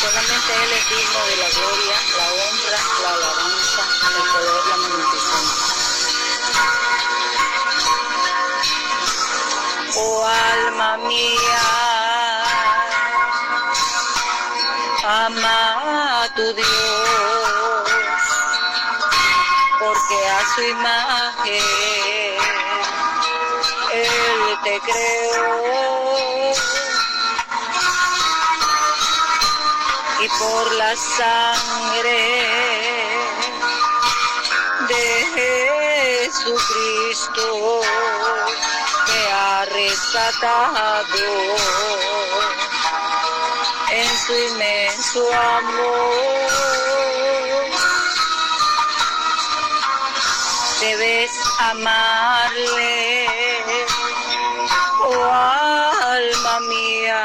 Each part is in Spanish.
Solamente Él es digno de la gloria, la honra, la alabanza, el poder, la magnificencia. Oh alma mía, ama a tu Dios, porque a su imagen Él te creó. Y por la sangre de Jesucristo te ha rescatado en su inmenso amor. Debes amarle, oh alma mía,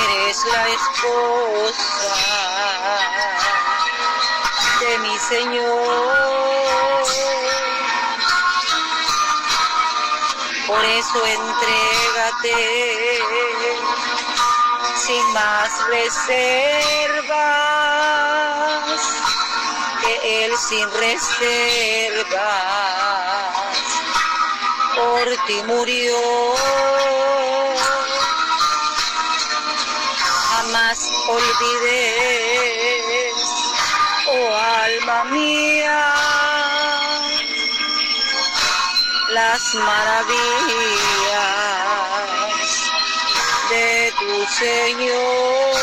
eres la esposa de mi Señor. Por eso entrégate sin más reservas, que Él sin reservas por ti murió. Jamás olvides, oh alma mía, las maravillas de tu Señor,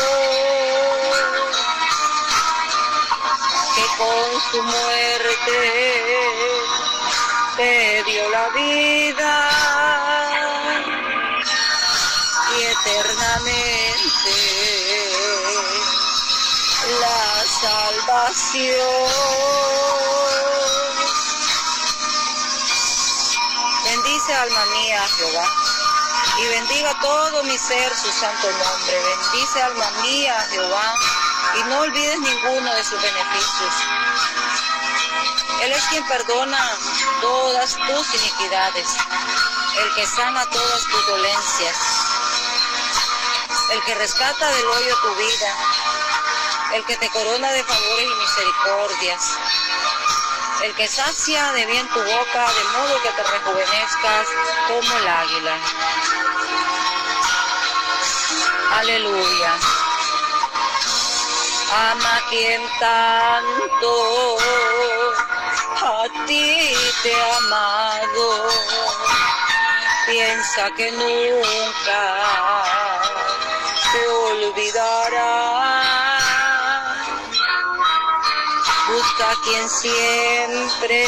que con su muerte te dio la vida y eternamente la salvación. Bendice alma mía Jehová, y bendiga todo mi ser su santo nombre. Bendice alma mía Jehová, y no olvides ninguno de sus beneficios. Él es quien perdona todas tus iniquidades, el que sana todas tus dolencias, el que rescata del hoyo tu vida, el que te corona de favores y misericordias, el que sacia de bien tu boca, de modo que te rejuvenezcas como el águila. Aleluya. Ama quien tanto a ti te ha amado, piensa que nunca te olvidará. Busca a quien siempre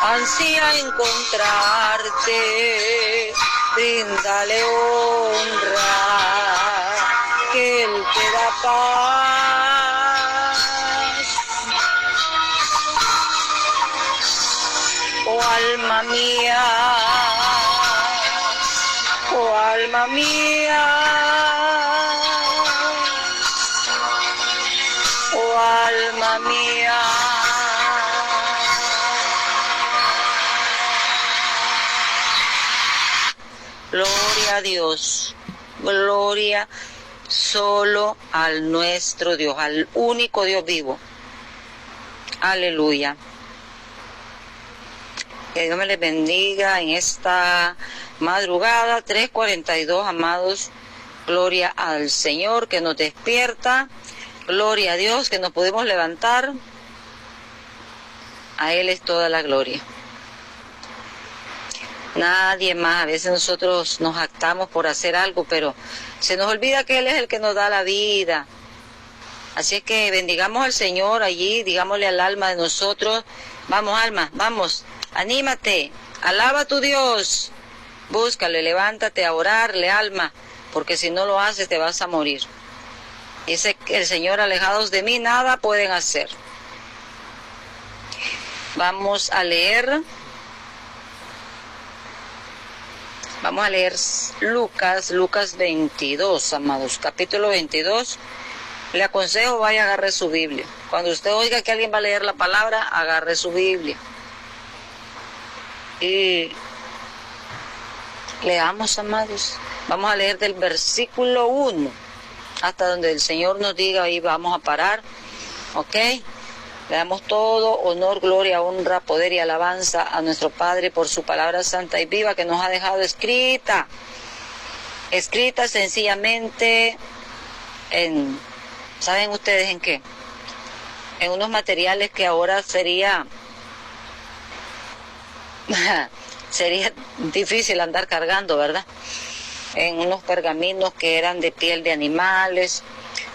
ansía encontrarte, bríndale honra, que Él te da paz. Oh alma mía, oh alma mía, oh alma mía. Gloria a Dios, gloria solo al nuestro Dios, al único Dios vivo. Aleluya. Que Dios me les bendiga en esta madrugada, 3:42, amados. Gloria al Señor que nos despierta. Gloria a Dios que nos podemos levantar. A Él es toda la gloria. Nadie más. A veces nosotros nos jactamos por hacer algo, pero se nos olvida que Él es el que nos da la vida. Así es que bendigamos al Señor allí, digámosle al alma de nosotros, vamos alma, vamos, anímate, alaba a tu Dios, búscale, levántate a orarle alma, porque si no lo haces te vas a morir. Dice el Señor, alejados de mí nada pueden hacer. Vamos a leer Lucas 22, amados, capítulo 22. Le aconsejo, vaya, agarre su Biblia. Cuando usted oiga que alguien va a leer la palabra, agarre su Biblia. Y Leamos, amados. Vamos a leer del versículo 1 hasta donde el Señor nos diga, ahí vamos a parar. ¿Ok? Le damos todo honor, gloria, honra, poder y alabanza a nuestro Padre por su palabra santa y viva que nos ha dejado escrita sencillamente en, ¿saben ustedes en qué? En unos materiales que ahora sería difícil andar cargando, ¿verdad? En unos pergaminos que eran de piel de animales.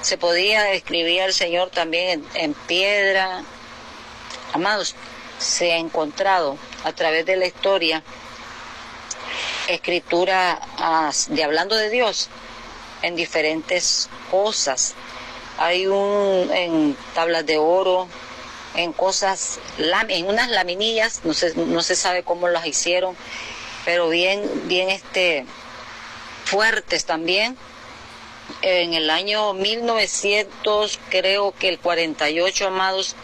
Se podía escribir al Señor también en piedra. Amados, se ha encontrado a través de la historia escritura de hablando de Dios en diferentes cosas. Hay en tablas de oro, en cosas, en unas laminillas, no se sabe cómo las hicieron, pero bien fuertes también. En el año 1900, creo que el 48, amados,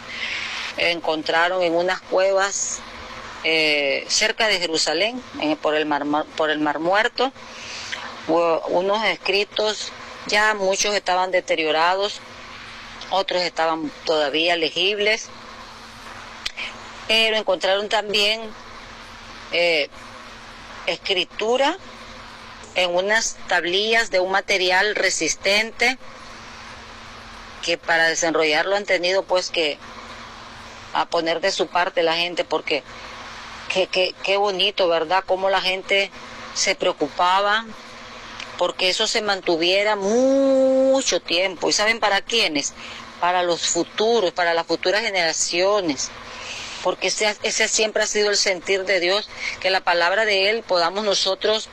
encontraron en unas cuevas cerca de Jerusalén, por el Mar Muerto, unos escritos. Ya muchos estaban deteriorados, otros estaban todavía legibles, pero encontraron también escritura en unas tablillas de un material resistente que para desenrollarlo han tenido pues que a poner de su parte la gente, porque qué bonito, ¿verdad? Cómo la gente se preocupaba porque eso se mantuviera mucho tiempo. ¿Y saben para quiénes? Para los futuros, para las futuras generaciones. Porque ese siempre ha sido el sentir de Dios, que la palabra de Él podamos nosotros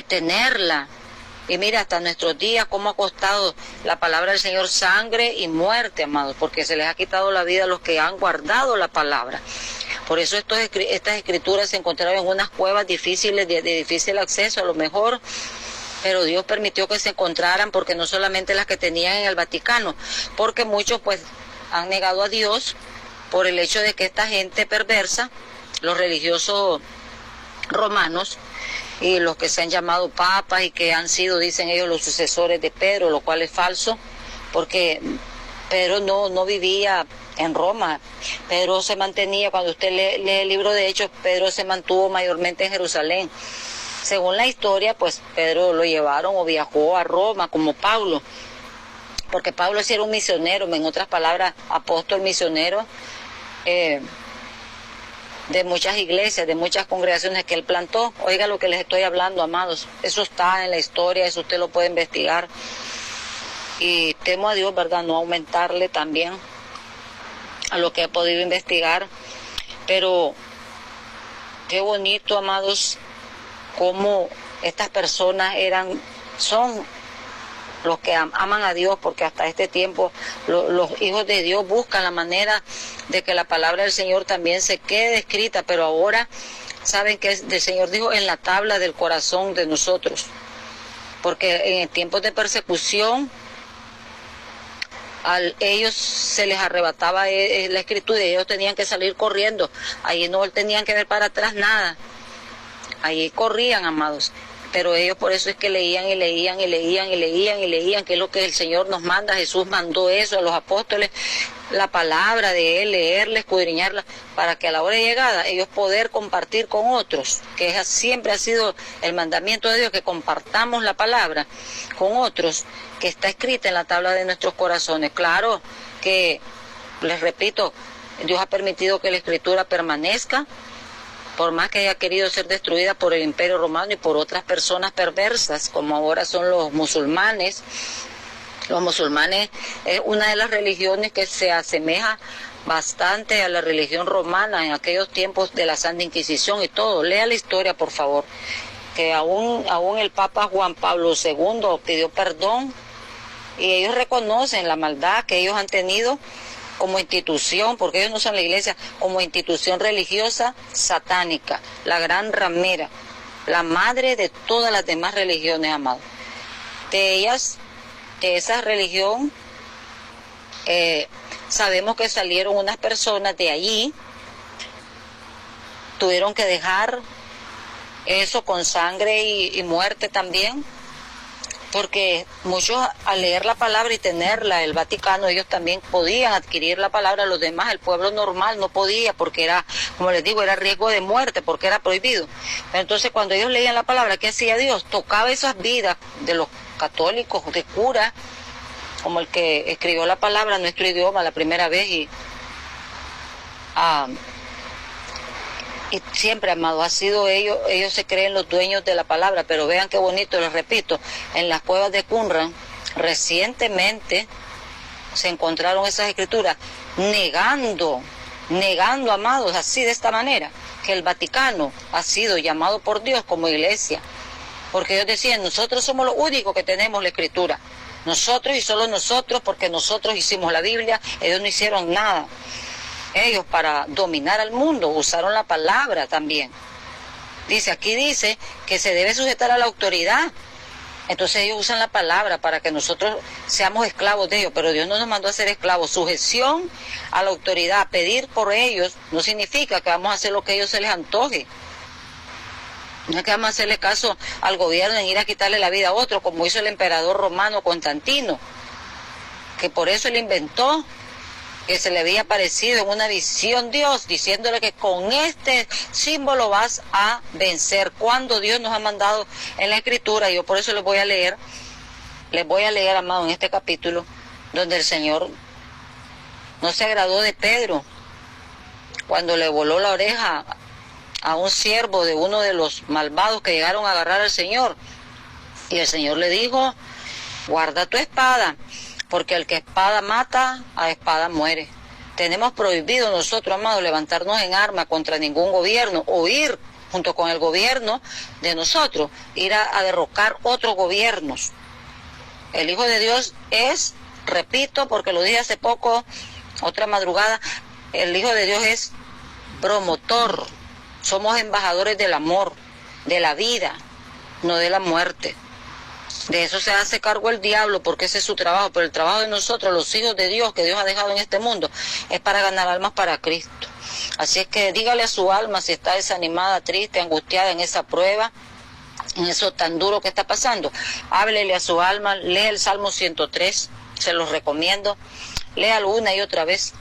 tenerla. Y mira, hasta nuestros días, cómo ha costado la palabra del Señor sangre y muerte, amados, porque se les ha quitado la vida a los que han guardado la palabra. Por eso estas escrituras se encontraron en unas cuevas difíciles, de difícil acceso a lo mejor, pero Dios permitió que se encontraran, porque no solamente las que tenían en el Vaticano, porque muchos pues han negado a Dios por el hecho de que esta gente perversa, los religiosos romanos, y los que se han llamado papas y que han sido, dicen ellos, los sucesores de Pedro, lo cual es falso, porque Pedro no vivía en Roma. Pedro se mantenía, cuando usted lee el libro de Hechos, Pedro se mantuvo mayormente en Jerusalén. Según la historia, pues Pedro lo llevaron o viajó a Roma como Pablo, porque Pablo sí era un misionero, en otras palabras, apóstol misionero, de muchas iglesias, de muchas congregaciones que él plantó. Oiga lo que les estoy hablando, amados. Eso está en la historia, eso usted lo puede investigar. Y temo a Dios, ¿verdad?, no aumentarle también a lo que he podido investigar. Pero qué bonito, amados, cómo estas personas son los que aman a Dios, porque hasta este tiempo los hijos de Dios buscan la manera de que la palabra del Señor también se quede escrita, pero ahora saben que el Señor dijo en la tabla del corazón de nosotros, porque en tiempos de persecución ellos se les arrebataba la escritura y ellos tenían que salir corriendo, ahí no tenían que ver para atrás nada, ahí corrían, amados. Pero ellos por eso es que leían, que es lo que el Señor nos manda. Jesús mandó eso a los apóstoles, la palabra de Él, leerla, escudriñarla, para que a la hora de llegada ellos poder compartir con otros, que siempre ha sido el mandamiento de Dios, que compartamos la palabra con otros, que está escrita en la tabla de nuestros corazones. Claro que, les repito, Dios ha permitido que la Escritura permanezca, por más que haya querido ser destruida por el Imperio Romano y por otras personas perversas, como ahora son los musulmanes. Los musulmanes es una de las religiones que se asemeja bastante a la religión romana en aquellos tiempos de la Santa Inquisición y todo. Lea la historia, por favor, que aún el Papa Juan Pablo II pidió perdón y ellos reconocen la maldad que ellos han tenido como institución, porque ellos no son la iglesia, como institución religiosa satánica, la gran ramera, la madre de todas las demás religiones, amados. De esa religión, sabemos que salieron unas personas de allí, tuvieron que dejar eso con sangre y muerte también, porque muchos al leer la palabra y tenerla, el Vaticano, ellos también podían adquirir la palabra, los demás, el pueblo normal no podía, porque era, como les digo, era riesgo de muerte, porque era prohibido. Pero entonces cuando ellos leían la palabra, ¿qué hacía Dios? Tocaba esas vidas de los católicos, de curas, como el que escribió la palabra en nuestro idioma la primera vez, y siempre, amado, ha sido ellos se creen los dueños de la palabra, pero vean qué bonito, les repito, en las cuevas de Qumran, recientemente se encontraron esas escrituras, negando, amados, así de esta manera, que el Vaticano ha sido llamado por Dios como iglesia, porque ellos decían, nosotros somos los únicos que tenemos la escritura, nosotros y solo nosotros, porque nosotros hicimos la Biblia, ellos no hicieron nada. Ellos para dominar al mundo usaron la palabra también. Aquí dice que se debe sujetar a la autoridad. Entonces ellos usan la palabra para que nosotros seamos esclavos de ellos, pero Dios no nos mandó a ser esclavos. Sujeción a la autoridad, pedir por ellos, no significa que vamos a hacer lo que a ellos se les antoje. No es que vamos a hacerle caso al gobierno en ir a quitarle la vida a otro, como hizo el emperador romano Constantino, que por eso él inventó que se le había aparecido en una visión Dios, diciéndole que con este símbolo vas a vencer, cuando Dios nos ha mandado en la Escritura. Yo por eso les voy a leer, amado, en este capítulo, donde el Señor no se agradó de Pedro, cuando le voló la oreja a un siervo de uno de los malvados que llegaron a agarrar al Señor, y el Señor le dijo, guarda tu espada, porque el que espada mata, a espada muere. Tenemos prohibido nosotros, amados, levantarnos en arma contra ningún gobierno, o ir junto con el gobierno de nosotros, ir a derrocar otros gobiernos. El Hijo de Dios es, repito, porque lo dije hace poco, otra madrugada, el Hijo de Dios es promotor. Somos embajadores del amor, de la vida, no de la muerte. De eso se hace cargo el diablo, porque ese es su trabajo, pero el trabajo de nosotros, los hijos de Dios, que Dios ha dejado en este mundo, es para ganar almas para Cristo. Así es que dígale a su alma si está desanimada, triste, angustiada en esa prueba, en eso tan duro que está pasando. Háblele a su alma, lea el Salmo 103, se los recomiendo, léalo una y otra vez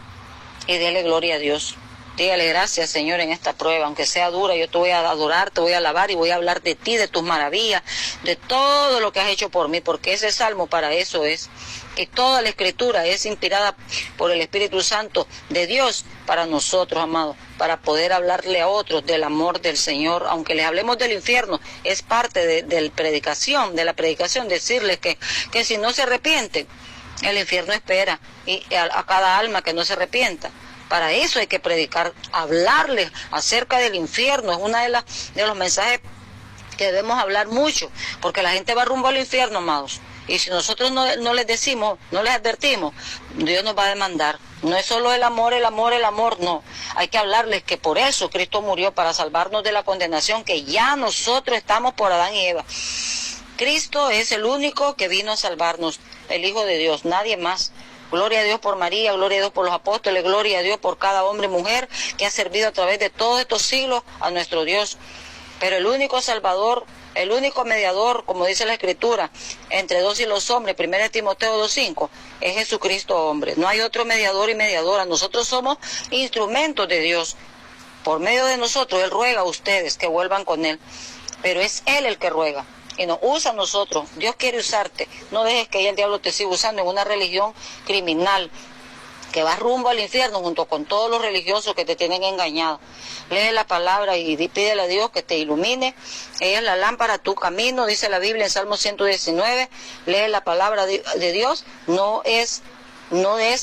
y dele gloria a Dios. Dígale gracias, Señor, en esta prueba, aunque sea dura, yo te voy a adorar, te voy a alabar y voy a hablar de ti, de tus maravillas, de todo lo que has hecho por mí, porque ese salmo para eso es, que toda la Escritura es inspirada por el Espíritu Santo de Dios para nosotros, amados, para poder hablarle a otros del amor del Señor, aunque les hablemos del infierno, es parte de la predicación, decirles que si no se arrepienten, el infierno espera, y a cada alma que no se arrepienta. Para eso hay que predicar, hablarles acerca del infierno. Es uno de los mensajes que debemos hablar mucho, porque la gente va rumbo al infierno, amados. Y si nosotros no les decimos, no les advertimos, Dios nos va a demandar. No es solo el amor, no. Hay que hablarles que por eso Cristo murió, para salvarnos de la condenación, que ya nosotros estamos por Adán y Eva. Cristo es el único que vino a salvarnos, el Hijo de Dios, nadie más. Gloria a Dios por María, gloria a Dios por los apóstoles, gloria a Dios por cada hombre y mujer que ha servido a través de todos estos siglos a nuestro Dios. Pero el único Salvador, el único mediador, como dice la Escritura, entre Dios y los hombres, 1 Timoteo 2:5, es Jesucristo hombre. No hay otro mediador y mediadora. Nosotros somos instrumentos de Dios. Por medio de nosotros, Él ruega a ustedes que vuelvan con Él. Pero es Él el que ruega. Y nos usa a nosotros. Dios quiere usarte. No dejes que el diablo te siga usando en una religión criminal que va rumbo al infierno junto con todos los religiosos que te tienen engañado. Lee la palabra y pídele a Dios que te ilumine. Ella es la lámpara a tu camino, dice la Biblia en Salmo 119. Lee la palabra de Dios. No es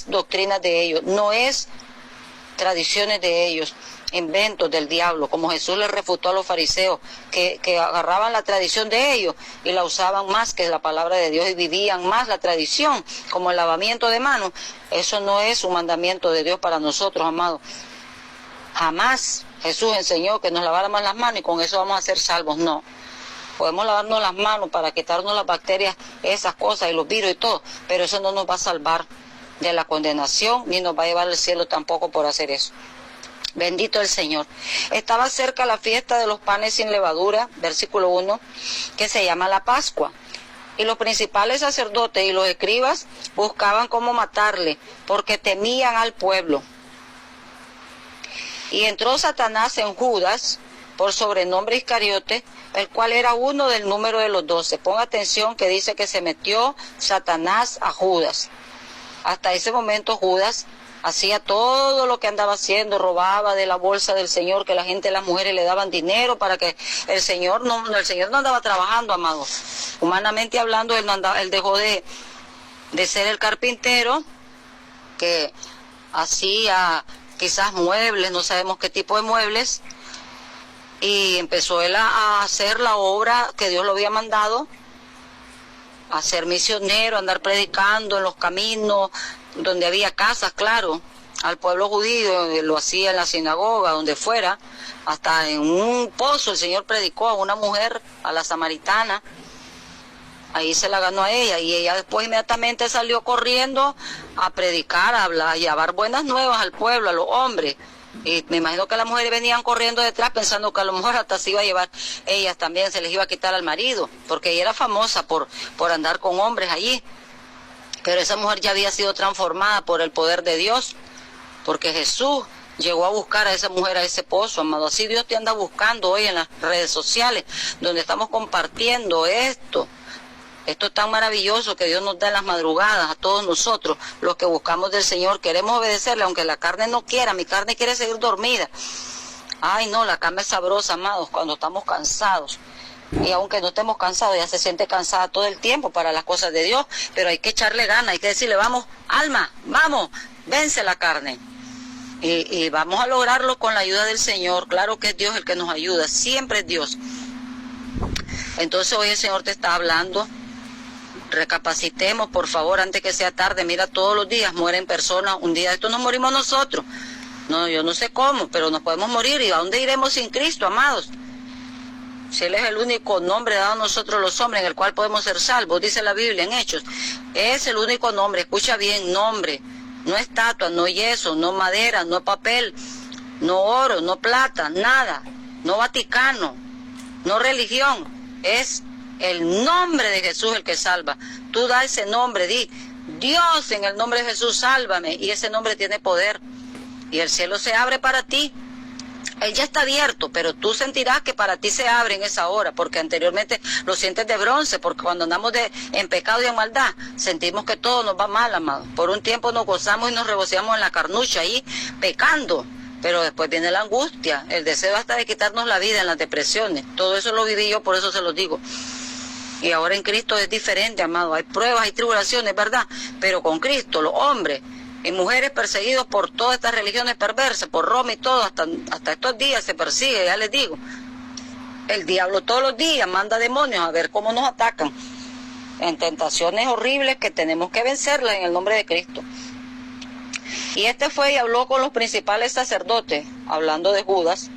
doctrina de ellos, no es tradiciones de ellos, inventos del diablo, como Jesús le refutó a los fariseos que agarraban la tradición de ellos y la usaban más que la palabra de Dios y vivían más la tradición, como el lavamiento de manos. Eso no es un mandamiento de Dios para nosotros, amados. Jamás Jesús enseñó que nos laváramos las manos y con eso vamos a ser salvos. No. Podemos lavarnos las manos para quitarnos las bacterias, esas cosas y los virus y todo, pero eso no nos va a salvar de la condenación ni nos va a llevar al cielo tampoco por hacer eso. Bendito el Señor. Estaba cerca la fiesta de los panes sin levadura, versículo 1, que se llama la Pascua. Y los principales sacerdotes y los escribas buscaban cómo matarle, porque temían al pueblo. Y entró Satanás en Judas, por sobrenombre Iscariote, el cual era uno del número de los 12. Ponga atención que dice que se metió Satanás a Judas. Hasta ese momento Judas hacía todo lo que andaba haciendo, robaba de la bolsa del Señor, que la gente, las mujeres le daban dinero para que el Señor no andaba trabajando, amados. Humanamente hablando, él dejó de ser el carpintero, que hacía quizás muebles, no sabemos qué tipo de muebles, y empezó él a hacer la obra que Dios lo había mandado, a ser misionero, a andar predicando en los caminos, donde había casas, claro, al pueblo judío, lo hacía en la sinagoga, donde fuera, hasta en un pozo el Señor predicó a una mujer, a la samaritana, ahí se la ganó a ella, y ella después inmediatamente salió corriendo a predicar, a hablar, a llevar buenas nuevas al pueblo, a los hombres, y me imagino que las mujeres venían corriendo detrás pensando que a lo mejor hasta se iba a llevar, ellas también se les iba a quitar al marido, porque ella era famosa por andar con hombres allí. Pero esa mujer ya había sido transformada por el poder de Dios, porque Jesús llegó a buscar a esa mujer a ese pozo, amado. Así Dios te anda buscando hoy en las redes sociales, donde estamos compartiendo esto tan maravilloso que Dios nos da en las madrugadas a todos nosotros, los que buscamos del Señor, queremos obedecerle, aunque la carne no quiera, mi carne quiere seguir dormida. Ay no, la carne es sabrosa, amados, cuando estamos cansados. Y aunque no estemos cansados, ya se siente cansada todo el tiempo para las cosas de Dios, pero hay que echarle ganas, hay que decirle, vamos, alma, vamos, vence la carne. Y vamos a lograrlo con la ayuda del Señor. Claro que es Dios el que nos ayuda, siempre es Dios. Entonces hoy el Señor te está hablando, recapacitemos por favor antes que sea tarde. Mira, todos los días mueren personas, un día de esto nos morimos nosotros. No, yo no sé cómo, pero nos podemos morir. ¿Y a dónde iremos sin Cristo, amados? Si Él es el único nombre dado a nosotros los hombres en el cual podemos ser salvos, dice la Biblia en Hechos. Es el único nombre, escucha bien, nombre. No estatua, no yeso, no madera, no papel, no oro, no plata, nada. No Vaticano, no religión. Es el nombre de Jesús el que salva. Tú da ese nombre, di, Dios, en el nombre de Jesús, sálvame. Y ese nombre tiene poder. Y el cielo se abre para ti. Él ya está abierto, pero tú sentirás que para ti se abre en esa hora, porque anteriormente lo sientes de bronce, porque cuando andamos en pecado y en maldad, sentimos que todo nos va mal, amado. Por un tiempo nos gozamos y nos regocijamos en la carnucha ahí, pecando, pero después viene la angustia, el deseo hasta de quitarnos la vida en las depresiones. Todo eso lo viví yo, por eso se los digo. Y ahora en Cristo es diferente, amado. Hay pruebas, hay tribulaciones, ¿verdad? Pero con Cristo, los hombres y mujeres perseguidos por todas estas religiones perversas, por Roma y todo, hasta estos días se persigue, ya les digo. El diablo todos los días manda demonios a ver cómo nos atacan en tentaciones horribles que tenemos que vencerlas en el nombre de Cristo. Y este fue y habló con los principales sacerdotes, hablando de Judas,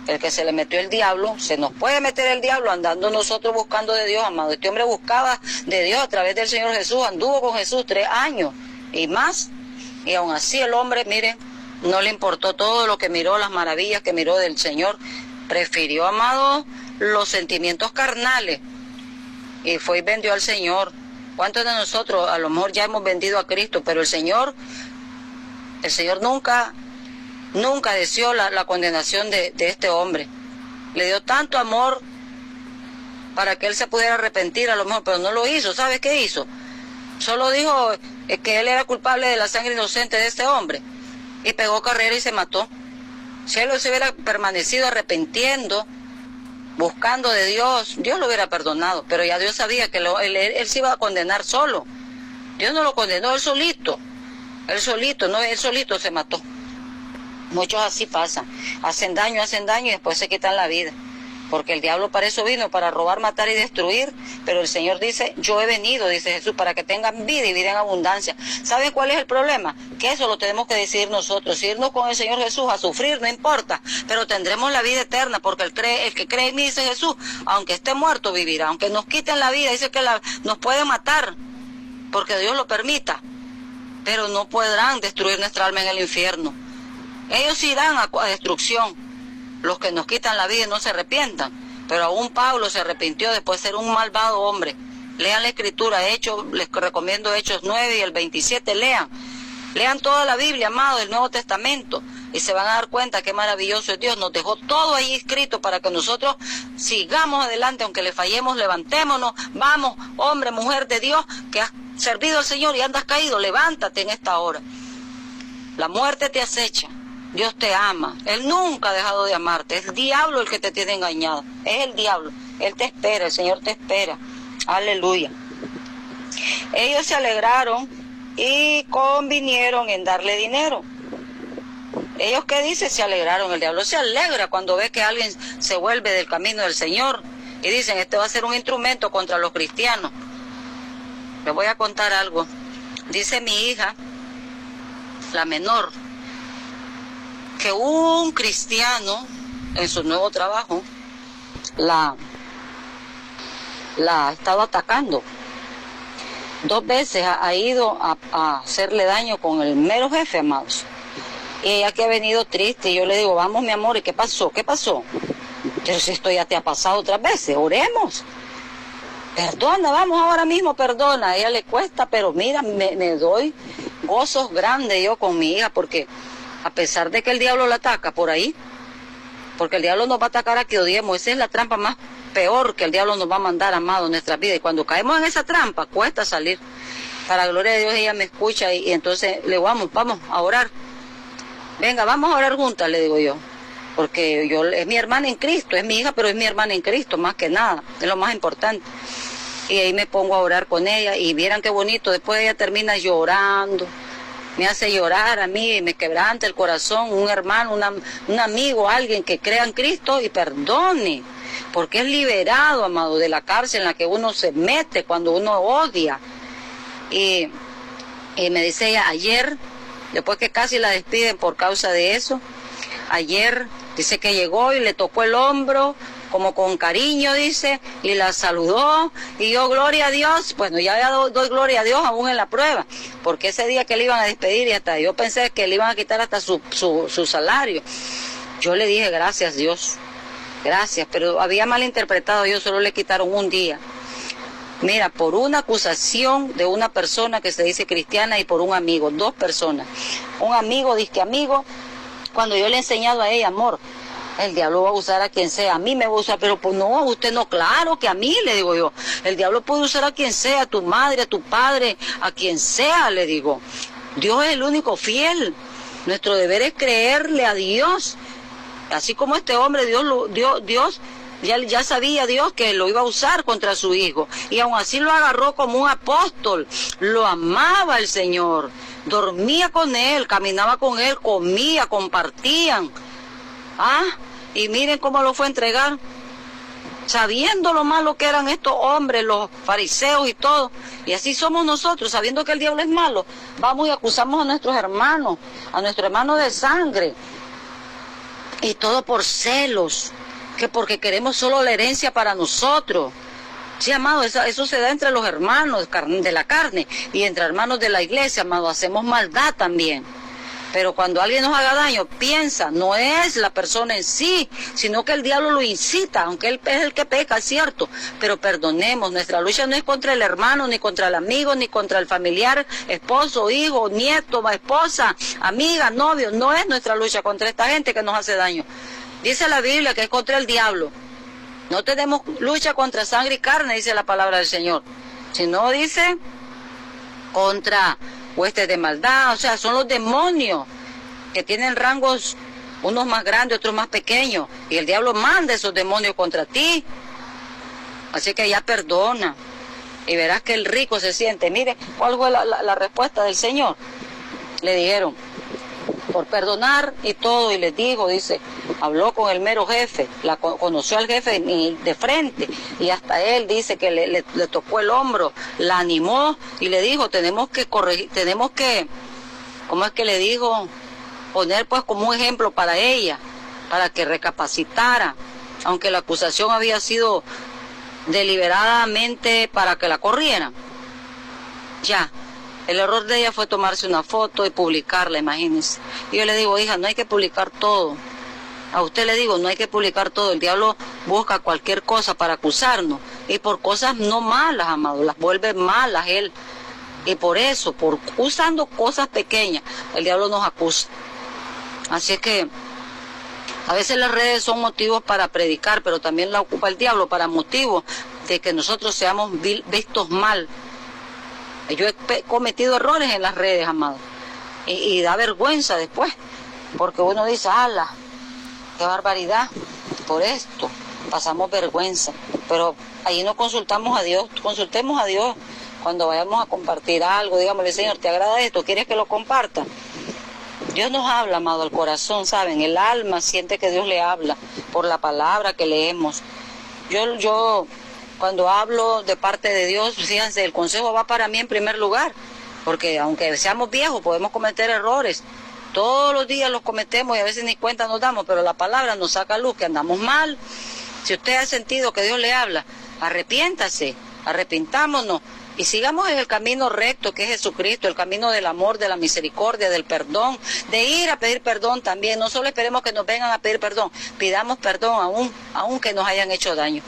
el que se le metió el diablo. Se nos puede meter el diablo andando nosotros buscando de Dios, amado. Este hombre buscaba de Dios a través del Señor Jesús, anduvo con Jesús 3 años y más, y aún así el hombre, miren, no le importó todo lo que miró, las maravillas que miró del Señor, prefirió, amado, los sentimientos carnales, y fue y vendió al Señor. ¿Cuántos de nosotros a lo mejor ya hemos vendido a Cristo? Pero el Señor nunca deseó la condenación de este hombre. Le dio tanto amor para que él se pudiera arrepentir a lo mejor, pero no lo hizo. ¿Sabes qué hizo? Solo dijo que él era culpable de la sangre inocente de este hombre y pegó carrera y se mató. Si él se hubiera permanecido arrepintiendo, buscando de Dios, Dios lo hubiera perdonado, pero ya Dios sabía que él se iba a condenar solo. Dios no lo condenó, él solito se mató. Muchos así pasan, hacen daño y después se quitan la vida, porque el diablo para eso vino, para robar, matar y destruir, pero el Señor dice, yo he venido, dice Jesús, para que tengan vida y vida en abundancia. ¿Saben cuál es el problema? Que eso lo tenemos que decidir nosotros, irnos con el Señor Jesús a sufrir, no importa, pero tendremos la vida eterna, porque el que cree en mí, dice Jesús, aunque esté muerto vivirá, aunque nos quiten la vida, dice que nos pueden matar, porque Dios lo permita, pero no podrán destruir nuestra alma en el infierno. Ellos irán a destrucción, los que nos quitan la vida y no se arrepientan. Pero aún Pablo se arrepintió después de ser un malvado hombre. Lean la escritura, Hechos, les recomiendo Hechos 9 y el 27, lean toda la Biblia, amados, el Nuevo Testamento, y se van a dar cuenta qué maravilloso es Dios. Nos dejó todo ahí escrito para que nosotros sigamos adelante, aunque le fallemos, levantémonos, vamos, hombre, mujer de Dios, que has servido al Señor y andas caído, levántate en esta hora. La muerte te acecha, Dios te ama, Él nunca ha dejado de amarte, es el diablo el que te tiene engañado, es el diablo, Él te espera, el Señor te espera, aleluya. Ellos se alegraron y convinieron en darle dinero. Ellos, ¿qué dicen? Se alegraron. El diablo se alegra cuando ve que alguien se vuelve del camino del Señor. Y dicen, este va a ser un instrumento contra los cristianos. Les voy a contar algo. Dice mi hija, la menor, que un cristiano en su nuevo trabajo la ha estado atacando. 2 veces ha ido a hacerle daño con el mero jefe, amados. Y ella que ha venido triste, y yo le digo, vamos mi amor, ¿y qué pasó? ¿Qué pasó? Pero si esto ya te ha pasado otras veces, oremos. Perdona, vamos ahora mismo, perdona. A ella le cuesta, pero mira, me doy gozos grandes yo con mi hija, porque a pesar de que el diablo la ataca por ahí, porque el diablo nos va a atacar a que odiemos, esa es la trampa más peor que el diablo nos va a mandar, amado, en nuestra vida. Y cuando caemos en esa trampa, cuesta salir. Para la gloria de Dios, ella me escucha y entonces le digo, vamos a orar. Venga, vamos a orar juntas, le digo yo. Porque es mi hermana en Cristo, es mi hija, pero es mi hermana en Cristo, más que nada, es lo más importante. Y ahí me pongo a orar con ella y vieran qué bonito, después ella termina llorando. Me hace llorar a mí, me quebranta el corazón, un hermano, un amigo, alguien que crea en Cristo y perdone, porque es liberado, amado, de la cárcel en la que uno se mete cuando uno odia. Y me dice ella, ayer, después que casi la despiden por causa de eso, ayer dice que llegó y le tocó el hombro, como con cariño, dice, y la saludó, y yo, gloria a Dios, bueno, ya doy gloria a Dios aún en la prueba, porque ese día que le iban a despedir, y hasta yo pensé que le iban a quitar hasta su salario, yo le dije, gracias Dios, gracias, pero había malinterpretado, yo solo le quitaron un día. Mira, por una acusación de una persona que se dice cristiana y por un amigo, 2 personas, un amigo, disque amigo, cuando yo le he enseñado a ella, amor, el diablo va a usar a quien sea, a mí me va a usar, pero pues no, a usted no, claro que a mí, le digo yo, el diablo puede usar a quien sea, a tu madre, a tu padre, a quien sea, le digo, Dios es el único fiel, nuestro deber es creerle a Dios, así como este hombre, Dios ya sabía Dios que lo iba a usar contra su hijo, y aún así lo agarró como un apóstol, lo amaba el Señor, dormía con él, caminaba con él, comía, compartían, y miren cómo lo fue a entregar, sabiendo lo malo que eran estos hombres, los fariseos y todo, y así somos nosotros, sabiendo que el diablo es malo, vamos y acusamos a nuestros hermanos, a nuestro hermano de sangre, y todo por celos, que porque queremos solo la herencia para nosotros. Sí, amado, eso se da entre los hermanos de la carne, y entre hermanos de la iglesia, amado, hacemos maldad también. Pero cuando alguien nos haga daño, piensa, no es la persona en sí, sino que el diablo lo incita, aunque él es el que peca, es cierto. Pero perdonemos, nuestra lucha no es contra el hermano, ni contra el amigo, ni contra el familiar, esposo, hijo, nieto, esposa, amiga, novio. No es nuestra lucha contra esta gente que nos hace daño. Dice la Biblia que es contra el diablo. No tenemos lucha contra sangre y carne, dice la palabra del Señor. Sino dice contra huestes de maldad, o sea, son los demonios que tienen rangos, unos más grandes, otros más pequeños, y el diablo manda esos demonios contra ti. Así que ya perdona, y verás que el rico se siente. Mire, ¿cuál fue la respuesta del Señor? Le dijeron, por perdonar y todo, y les dijo, dice, habló con el mero jefe, conoció al jefe de frente, y hasta él dice que le tocó el hombro, la animó y le dijo, tenemos que corregir, ¿cómo es que le dijo? Poner pues como un ejemplo para ella, para que recapacitara, aunque la acusación había sido deliberadamente para que la corrieran. Ya, El error de ella fue tomarse una foto y publicarla, imagínense. Y yo le digo, hija, no hay que publicar todo. A usted le digo, no hay que publicar todo. El diablo busca cualquier cosa para acusarnos. Y por cosas no malas, amado, las vuelve malas él. Y por eso, por usando cosas pequeñas, el diablo nos acusa. Así es que a veces las redes son motivos para predicar, pero también la ocupa el diablo para motivos de que nosotros seamos vistos mal. Yo he cometido errores en las redes, amado, y da vergüenza después, porque uno dice, ¡ala! ¡Qué barbaridad! Por esto pasamos vergüenza, pero ahí no consultamos a Dios. Consultemos a Dios cuando vayamos a compartir algo. Dígamele, Señor, ¿te agrada esto? ¿Quieres que lo comparta? Dios nos habla, amado, al corazón, ¿saben? El alma siente que Dios le habla por la palabra que leemos. Yo cuando hablo de parte de Dios, fíjense, el consejo va para mí en primer lugar, porque aunque seamos viejos podemos cometer errores. Todos los días los cometemos y a veces ni cuenta nos damos, pero la palabra nos saca a luz que andamos mal. Si usted ha sentido que Dios le habla, arrepiéntase, arrepintámonos y sigamos en el camino recto que es Jesucristo, el camino del amor, de la misericordia, del perdón, de ir a pedir perdón también. No solo esperemos que nos vengan a pedir perdón, pidamos perdón aún que nos hayan hecho daño.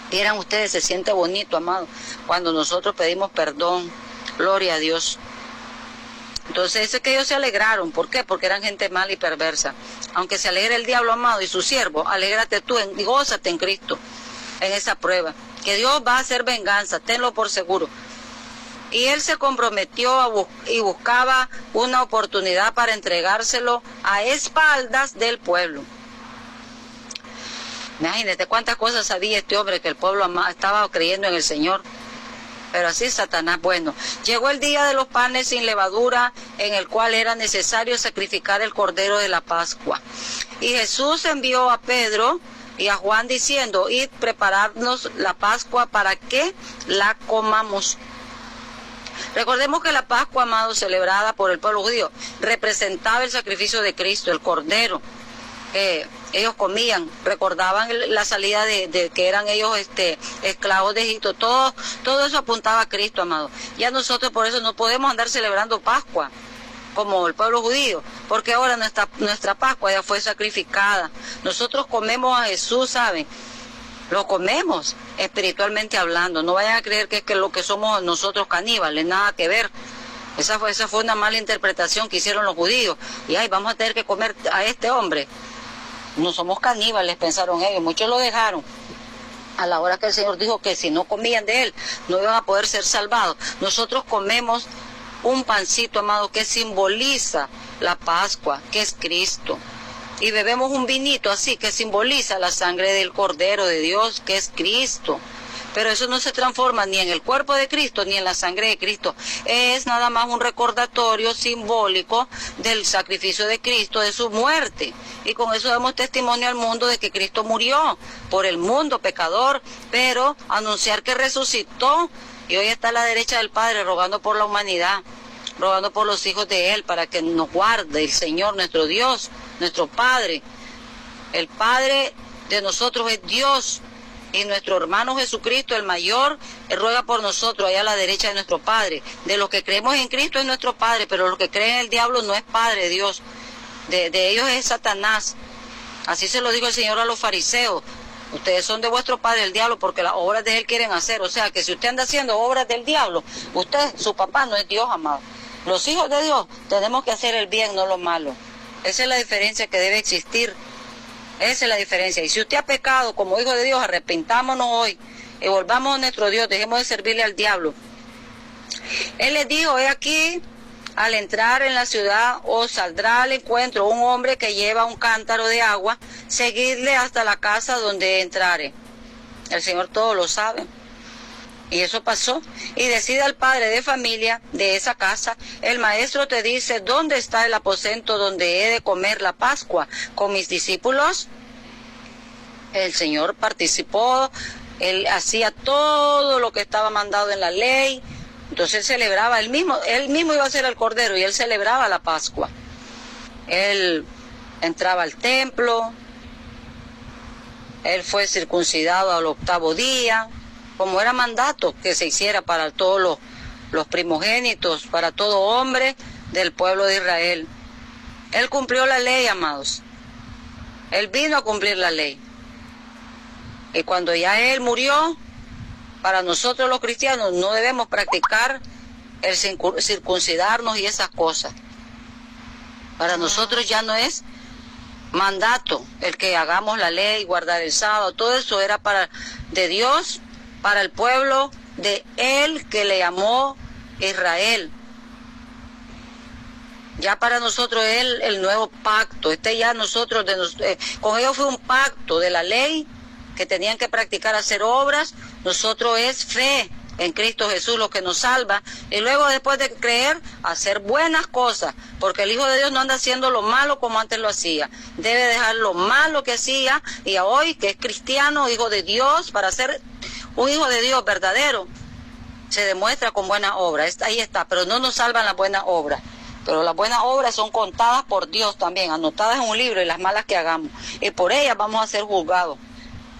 Vieran ustedes, se siente bonito, amado, cuando nosotros pedimos perdón. Gloria a Dios. Entonces, es que ellos se alegraron. ¿Por qué? Porque eran gente mala y perversa. Aunque se alegre el diablo, amado, y su siervo, alégrate tú y gózate en Cristo, en esa prueba. Que Dios va a hacer venganza, tenlo por seguro. Y él se comprometió y buscaba una oportunidad para entregárselo a espaldas del pueblo. Imagínate cuántas cosas sabía este hombre, que el pueblo estaba creyendo en el Señor. Pero así Satanás, bueno, llegó el día de los panes sin levadura, en el cual era necesario sacrificar el cordero de la Pascua. Y Jesús envió a Pedro y a Juan diciendo, id prepararnos la Pascua para que la comamos. Recordemos que la Pascua, amado, celebrada por el pueblo judío, representaba el sacrificio de Cristo, el cordero. Ellos comían, recordaban la salida de que eran ellos esclavos de Egipto. Todo eso apuntaba a Cristo, amado. Ya nosotros por eso no podemos andar celebrando Pascua como el pueblo judío, porque ahora nuestra Pascua ya fue sacrificada. Nosotros comemos a Jesús, ¿saben? Lo comemos espiritualmente hablando. No vayan a creer que es que lo que somos nosotros caníbales, nada que ver. Esa fue una mala interpretación que hicieron los judíos. Y vamos a tener que comer a este hombre. No somos caníbales, pensaron ellos. Muchos lo dejaron a la hora que el Señor dijo que si no comían de él, no iban a poder ser salvados. Nosotros comemos un pancito, amado, que simboliza la Pascua, que es Cristo. Y bebemos un vinito así, que simboliza la sangre del Cordero de Dios, que es Cristo. Pero eso no se transforma ni en el cuerpo de Cristo, ni en la sangre de Cristo. Es nada más un recordatorio simbólico del sacrificio de Cristo, de su muerte. Y con eso damos testimonio al mundo de que Cristo murió por el mundo pecador, pero anunciar que resucitó y hoy está a la derecha del Padre rogando por la humanidad, rogando por los hijos de Él para que nos guarde el Señor, nuestro Dios, nuestro Padre. El Padre de nosotros es Dios. Y nuestro hermano Jesucristo, el mayor, ruega por nosotros, allá a la derecha de nuestro Padre. De los que creemos en Cristo es nuestro Padre, pero los que creen en el diablo no es Padre de Dios. De ellos es Satanás. Así se lo dijo el Señor a los fariseos. Ustedes son de vuestro padre el diablo porque las obras de él quieren hacer. O sea que si usted anda haciendo obras del diablo, usted, su papá no es Dios, amado. Los hijos de Dios tenemos que hacer el bien, no lo malo. Esa es la diferencia que debe existir. Esa es la diferencia. Y si usted ha pecado como hijo de Dios, arrepintámonos hoy y volvamos a nuestro Dios, dejemos de servirle al diablo. Él les dijo, he aquí, al entrar en la ciudad os saldrá al encuentro un hombre que lleva un cántaro de agua, seguidle hasta la casa donde entrare. El Señor todo lo sabe. Y eso pasó. Y decide al padre de familia de esa casa, el maestro te dice, ¿dónde está el aposento donde he de comer la Pascua con mis discípulos? El Señor participó, él hacía todo lo que estaba mandado en la ley. Entonces él celebraba, él mismo iba a ser el Cordero y él celebraba la Pascua. Él entraba al templo, él fue circuncidado al 8º día, como era mandato que se hiciera para todos los primogénitos para todo hombre del pueblo de Israel. Él cumplió la ley, amados. Él vino a cumplir la ley. Y cuando ya Él murió, para nosotros los cristianos no debemos practicar el circuncidarnos y esas cosas. Para nosotros ya no es mandato el que hagamos la ley, guardar el sábado. Todo eso era de Dios, para el pueblo de Él que le llamó Israel. Ya para nosotros es el nuevo pacto. Ya nosotros, con ellos fue un pacto de la ley, que tenían que practicar hacer obras. Nosotros es fe en Cristo Jesús lo que nos salva, y luego después de creer, hacer buenas cosas, porque el Hijo de Dios no anda haciendo lo malo como antes lo hacía. Debe dejar lo malo que hacía, y hoy que es cristiano, hijo de Dios, para ser un hijo de Dios verdadero, se demuestra con buenas obras. Ahí está, pero no nos salvan las buenas obras. Pero las buenas obras son contadas por Dios también, anotadas en un libro, y las malas que hagamos. Y por ellas vamos a ser juzgados,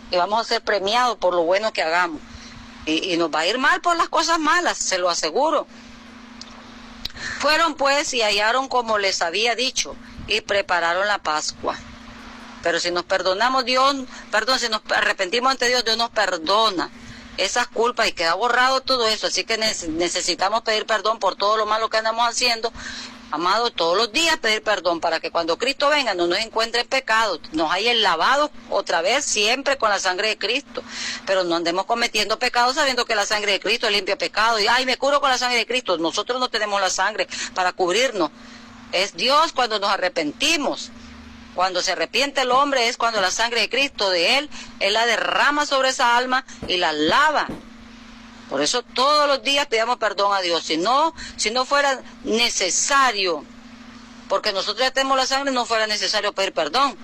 y vamos a ser premiados por lo bueno que hagamos. Y nos va a ir mal por las cosas malas, se lo aseguro. Fueron pues y hallaron como les había dicho, y prepararon la Pascua. Pero si nos perdonamos si nos arrepentimos ante Dios, Dios nos perdona esas culpas y queda borrado todo eso. Así que necesitamos pedir perdón por todo lo malo que andamos haciendo. Amado, todos los días pedir perdón para que cuando Cristo venga no nos encuentre pecado, nos haya lavado otra vez siempre con la sangre de Cristo, pero no andemos cometiendo pecados sabiendo que la sangre de Cristo limpia pecado. Y me curo con la sangre de Cristo. Nosotros no tenemos la sangre para cubrirnos, es Dios cuando nos arrepentimos. Cuando se arrepiente el hombre es cuando la sangre de Cristo, de Él la derrama sobre esa alma y la lava. Por eso todos los días pedimos perdón a Dios. Si no fuera necesario, porque nosotros ya tenemos la sangre, no fuera necesario pedir perdón.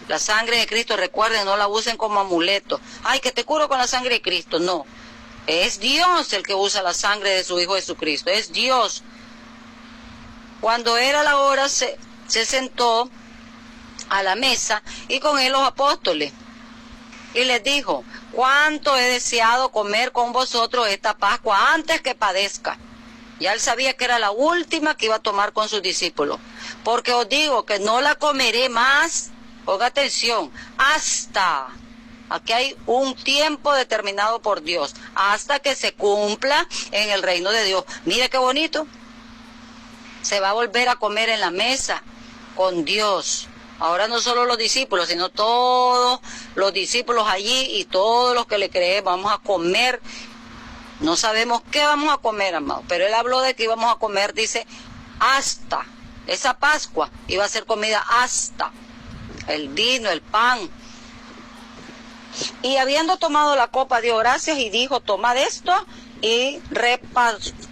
La sangre de Cristo, recuerden, no la usen como amuleto. Ay, que te curo con la sangre de Cristo. No, es Dios el que usa la sangre de su Hijo Jesucristo. Es Dios. Cuando era la hora, se sentó a la mesa y con él los apóstoles. Y les dijo: cuánto he deseado comer con vosotros esta Pascua antes que padezca. Ya él sabía que era la última que iba a tomar con sus discípulos. Porque os digo que no la comeré más, ponga atención, hasta, aquí hay un tiempo determinado por Dios, hasta que se cumpla en el reino de Dios. Mire qué bonito. Se va a volver a comer en la mesa con Dios. Ahora no solo los discípulos, sino todos los discípulos allí y todos los que le creen, vamos a comer. No sabemos qué vamos a comer, amados, pero él habló de que íbamos a comer, dice, hasta. Esa Pascua iba a ser comida hasta. El vino, el pan. Y habiendo tomado la copa, dio gracias y dijo: tomad esto y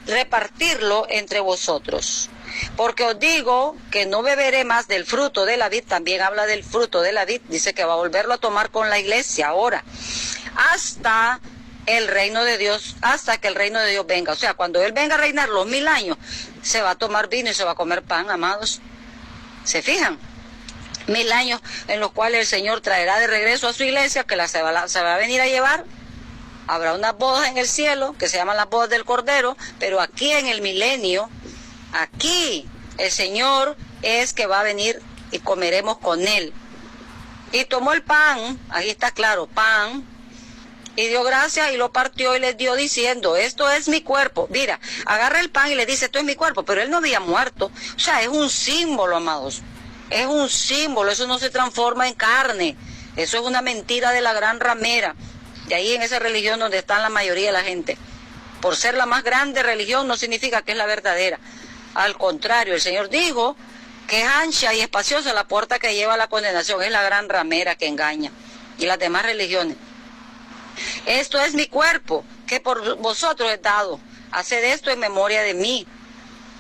repartirlo entre vosotros. Porque os digo que no beberé más del fruto de la vid. También habla del fruto de la vid. Dice que va a volverlo a tomar con la iglesia ahora. Hasta el reino de Dios, hasta que el reino de Dios venga. O sea, cuando Él venga a reinar los 1000 años, se va a tomar vino y se va a comer pan, amados. ¿Se fijan? 1000 años en los cuales el Señor traerá de regreso a su iglesia, que se va a venir a llevar. Habrá unas bodas en el cielo, que se llaman las bodas del Cordero, pero aquí en el milenio, aquí el Señor es que va a venir y comeremos con Él. Y tomó el pan, ahí está claro, pan, y dio gracias y lo partió y les dio diciendo: esto es mi cuerpo. Mira, agarra el pan y le dice: esto es mi cuerpo, pero él no había muerto. O sea, es un símbolo, amados. Es un símbolo, eso no se transforma en carne. Eso es una mentira de la gran ramera. De ahí en esa religión donde están la mayoría de la gente. Por ser la más grande religión no significa que es la verdadera. Al contrario, el Señor dijo que es ancha y espaciosa la puerta que lleva a la condenación. Es la gran ramera que engaña. Y las demás religiones. Esto es mi cuerpo, que por vosotros es dado. Haced esto en memoria de mí.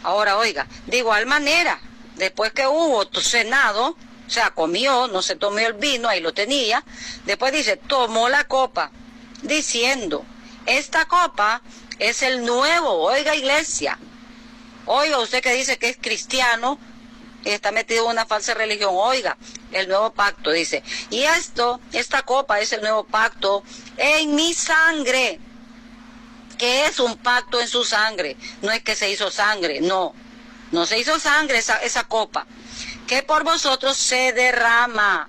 Ahora, oiga, de igual manera, después que hubo cenado, o sea, comió, no se tomó el vino, ahí lo tenía. Después dice: tomó la copa, diciendo: esta copa es el nuevo, oiga iglesia, oiga usted que dice que es cristiano y está metido en una falsa religión, oiga, el nuevo pacto, dice, y esta copa es el nuevo pacto en mi sangre. que es un pacto en su sangre. No es que se hizo sangre, no. No se hizo sangre esa copa, que por vosotros se derrama.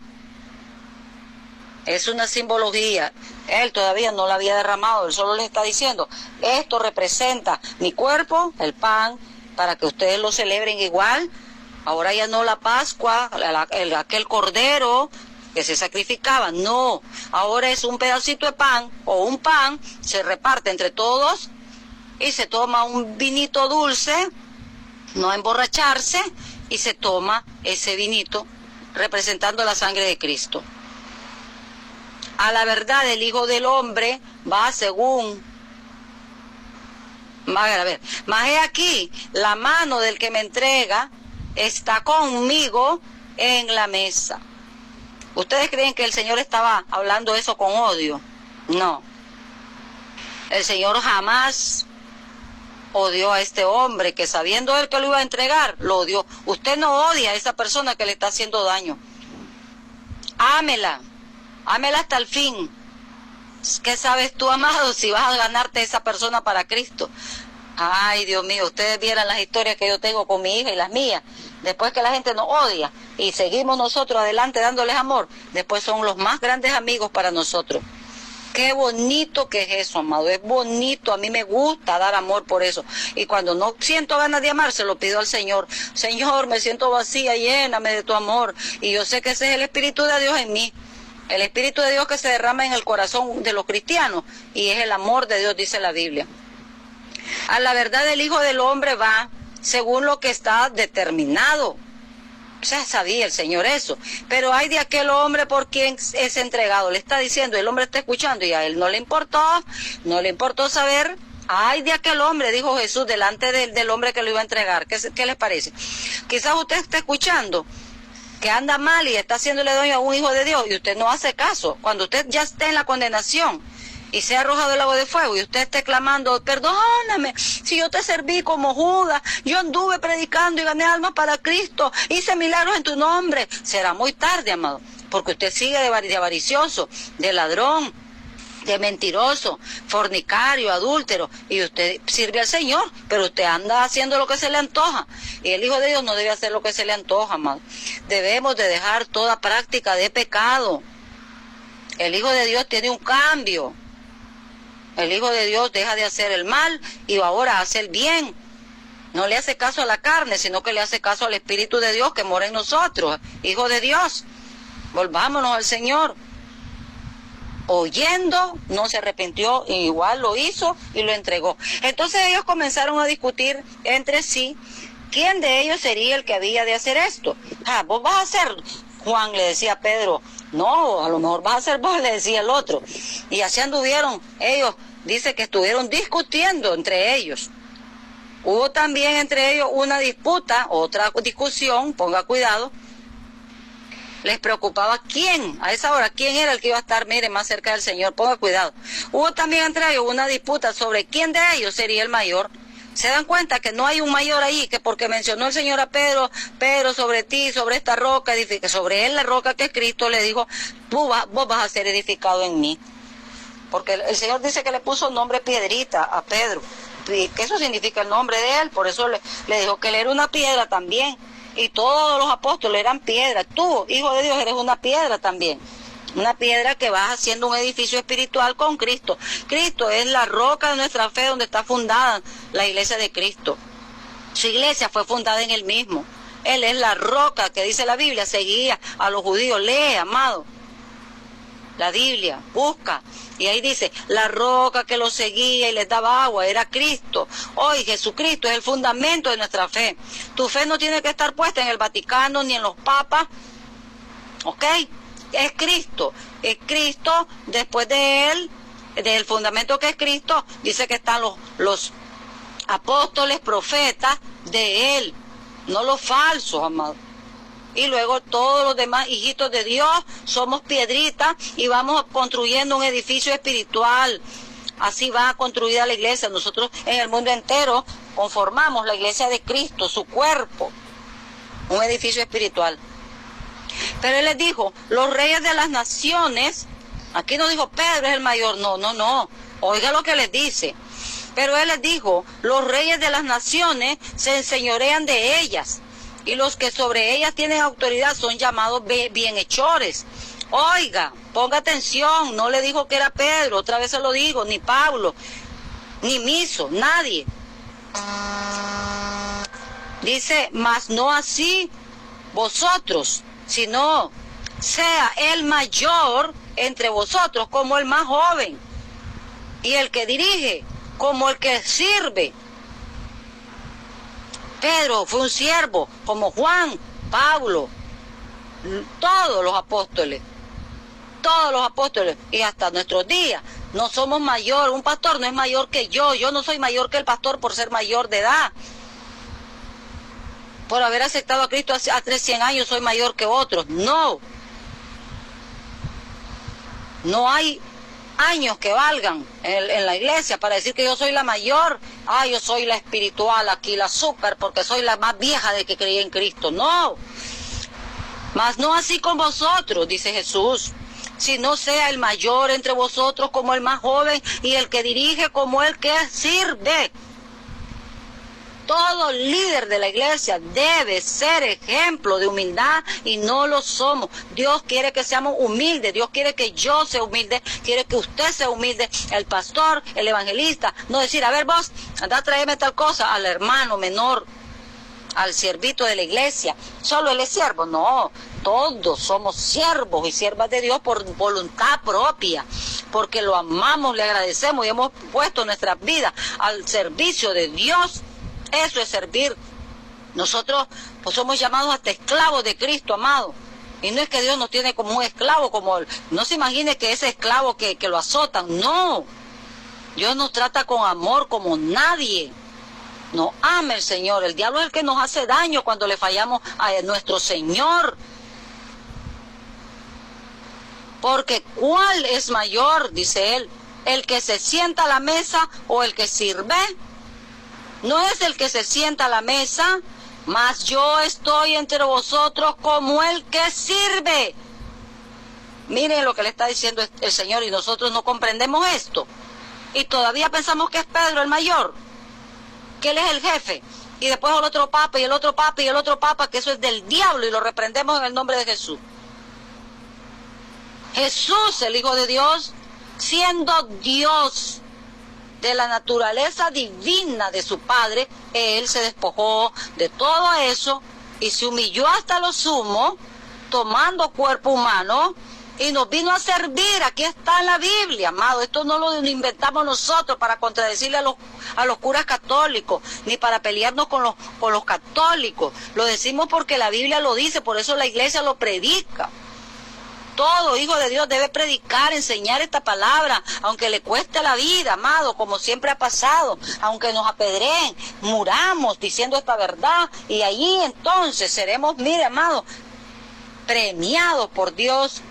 Es una simbología. Él todavía no la había derramado, él solo le está diciendo, esto representa mi cuerpo, el pan, para que ustedes lo celebren igual. Ahora ya no la Pascua, aquel cordero que se sacrificaba, no. Ahora es un pedacito de pan o un pan, se reparte entre todos y se toma un vinito dulce, no emborracharse, y se toma ese vinito representando la sangre de Cristo. A la verdad, el Hijo del Hombre va según... A ver, mas he aquí, la mano del que me entrega está conmigo en la mesa. ¿Ustedes creen que el Señor estaba hablando eso con odio? No. El Señor jamás odió a este hombre, que sabiendo él que lo iba a entregar, lo odió. Usted no odia a esa persona que le está haciendo daño. Ámela. Ámela hasta el fin. ¿Qué sabes tú, amado, si vas a ganarte a esa persona para Cristo? Ay, Dios mío, ustedes vieran las historias que yo tengo con mi hija y las mías. Después que la gente nos odia y seguimos nosotros adelante dándoles amor, después son los más grandes amigos para nosotros. Qué bonito que es eso, amado, es bonito, a mí me gusta dar amor por eso. Y cuando no siento ganas de amar, se lo pido al Señor. Señor, me siento vacía, lléname de tu amor. Y yo sé que ese es el Espíritu de Dios en mí. El Espíritu de Dios que se derrama en el corazón de los cristianos. Y es el amor de Dios, dice la Biblia. A la verdad, el Hijo del Hombre va según lo que está determinado. O sea, sabía el Señor eso. Pero hay de aquel hombre por quien es entregado. Le está diciendo, el hombre está escuchando y a él no le importó saber. Ay de aquel hombre, dijo Jesús, delante del hombre que lo iba a entregar. ¿Qué les parece? Quizás usted esté escuchando que anda mal y está haciéndole daño a un hijo de Dios y usted no hace caso. Cuando usted ya esté en la condenación y sea arrojado el lago de fuego y usted esté clamando, perdóname, si yo te serví como Judas, yo anduve predicando y gané almas para Cristo, hice milagros en tu nombre, será muy tarde, amado, porque usted sigue de avaricioso, de ladrón, de mentiroso, fornicario, adúltero, y usted sirve al Señor, pero usted anda haciendo lo que se le antoja, y el Hijo de Dios no debe hacer lo que se le antoja, amado. Debemos de dejar toda práctica de pecado. El Hijo de Dios tiene un cambio. El Hijo de Dios deja de hacer el mal y ahora hace el bien. No le hace caso a la carne, sino que le hace caso al Espíritu de Dios que mora en nosotros. Hijo de Dios, volvámonos al Señor. Oyendo, no se arrepintió, igual lo hizo y lo entregó. Entonces ellos comenzaron a discutir entre sí quién de ellos sería el que había de hacer esto. Vos vas a hacer, Juan le decía a Pedro. No, a lo mejor vas a ser vos, le decía el otro. Y así anduvieron ellos, dice que estuvieron discutiendo entre ellos. Hubo también entre ellos una disputa, otra discusión, ponga cuidado. Les preocupaba quién, a esa hora, quién era el que iba a estar, mire, más cerca del Señor, ponga cuidado. Hubo también entre ellos una disputa sobre quién de ellos sería el mayor. Se dan cuenta que no hay un mayor ahí, que porque mencionó el Señor a Pedro, Pedro, sobre ti, sobre esta roca, sobre él la roca que es Cristo, le dijo, vos vas a ser edificado en mí. Porque el Señor dice que le puso nombre piedrita a Pedro, y que eso significa el nombre de él, por eso le dijo que él era una piedra también, y todos los apóstoles eran piedras. Tú, Hijo de Dios, eres una piedra también. Una piedra que va haciendo un edificio espiritual con Cristo. Cristo es la roca de nuestra fe donde está fundada la iglesia de Cristo. Su iglesia fue fundada en Él mismo. Él es la roca que dice la Biblia, seguía a los judíos. Lee, amado, la Biblia, busca. Y ahí dice, la roca que los seguía y les daba agua era Cristo. Hoy Jesucristo es el fundamento de nuestra fe. Tu fe no tiene que estar puesta en el Vaticano ni en los papas. ¿Ok? Es Cristo, después de él, del fundamento que es Cristo, dice que están los apóstoles, profetas de él, no los falsos, amados. Y luego todos los demás hijitos de Dios somos piedritas y vamos construyendo un edificio espiritual. Así va construida la iglesia. Nosotros en el mundo entero conformamos la iglesia de Cristo, su cuerpo, un edificio espiritual. Pero él les dijo, los reyes de las naciones, aquí no dijo Pedro es el mayor, no, oiga lo que les dice, Pero él les dijo, los reyes de las naciones se enseñorean de ellas, y los que sobre ellas tienen autoridad son llamados bienhechores. Oiga, ponga atención, no le dijo que era Pedro, otra vez se lo digo, ni Pablo, ni Miso, nadie. Dice, mas no así vosotros, sino sea el mayor entre vosotros como el más joven, y el que dirige como el que sirve. Pedro fue un siervo, como Juan, Pablo, todos los apóstoles, y hasta nuestros días. No somos mayor, un pastor no es mayor que yo no soy mayor que el pastor por ser mayor de edad. Por haber aceptado a Cristo hace 100 años soy mayor que otros. No hay años que valgan en la iglesia para decir que yo soy la mayor. Yo soy la espiritual aquí, la súper, porque soy la más vieja de que creí en Cristo. No, mas no así con vosotros, dice Jesús, sino sea el mayor entre vosotros como el más joven, y el que dirige como el que sirve. Todo líder de la iglesia debe ser ejemplo de humildad, y no lo somos. Dios quiere que seamos humildes, Dios quiere que yo sea humilde, quiere que usted sea humilde, el pastor, el evangelista. No decir, a ver vos, anda a traerme tal cosa al hermano menor, al siervito de la iglesia. Solo él es siervo. No, todos somos siervos y siervas de Dios por voluntad propia, porque lo amamos, le agradecemos y hemos puesto nuestras vidas al servicio de Dios. Eso es servir. Nosotros pues somos llamados hasta esclavos de Cristo, amado. Y no es que Dios nos tiene como un esclavo, no se imagine que ese esclavo que lo azotan. No, Dios nos trata con amor como nadie. Nos ama el Señor. El diablo es el que nos hace daño cuando le fallamos a nuestro Señor. Porque ¿cuál es mayor? Dice él, ¿el que se sienta a la mesa o el que sirve? No es el que se sienta a la mesa, mas yo estoy entre vosotros como el que sirve. Miren lo que le está diciendo el Señor, y nosotros no comprendemos esto. Y todavía pensamos que es Pedro el mayor, que él es el jefe. Y después el otro papa, y el otro papa, y el otro papa, que eso es del diablo, y lo reprendemos en el nombre de Jesús. Jesús, el Hijo de Dios, siendo Dios, de la naturaleza divina de su Padre, él se despojó de todo eso y se humilló hasta lo sumo, tomando cuerpo humano, y nos vino a servir. Aquí está en la Biblia, amado. Esto no lo inventamos nosotros para contradecirle a los curas católicos, ni para pelearnos con los católicos. Lo decimos porque la Biblia lo dice, por eso la iglesia lo predica. Todo hijo de Dios debe predicar, enseñar esta palabra, aunque le cueste la vida, amado, como siempre ha pasado, aunque nos apedreen, muramos diciendo esta verdad, y allí entonces seremos, mire, amado, premiados por Dios.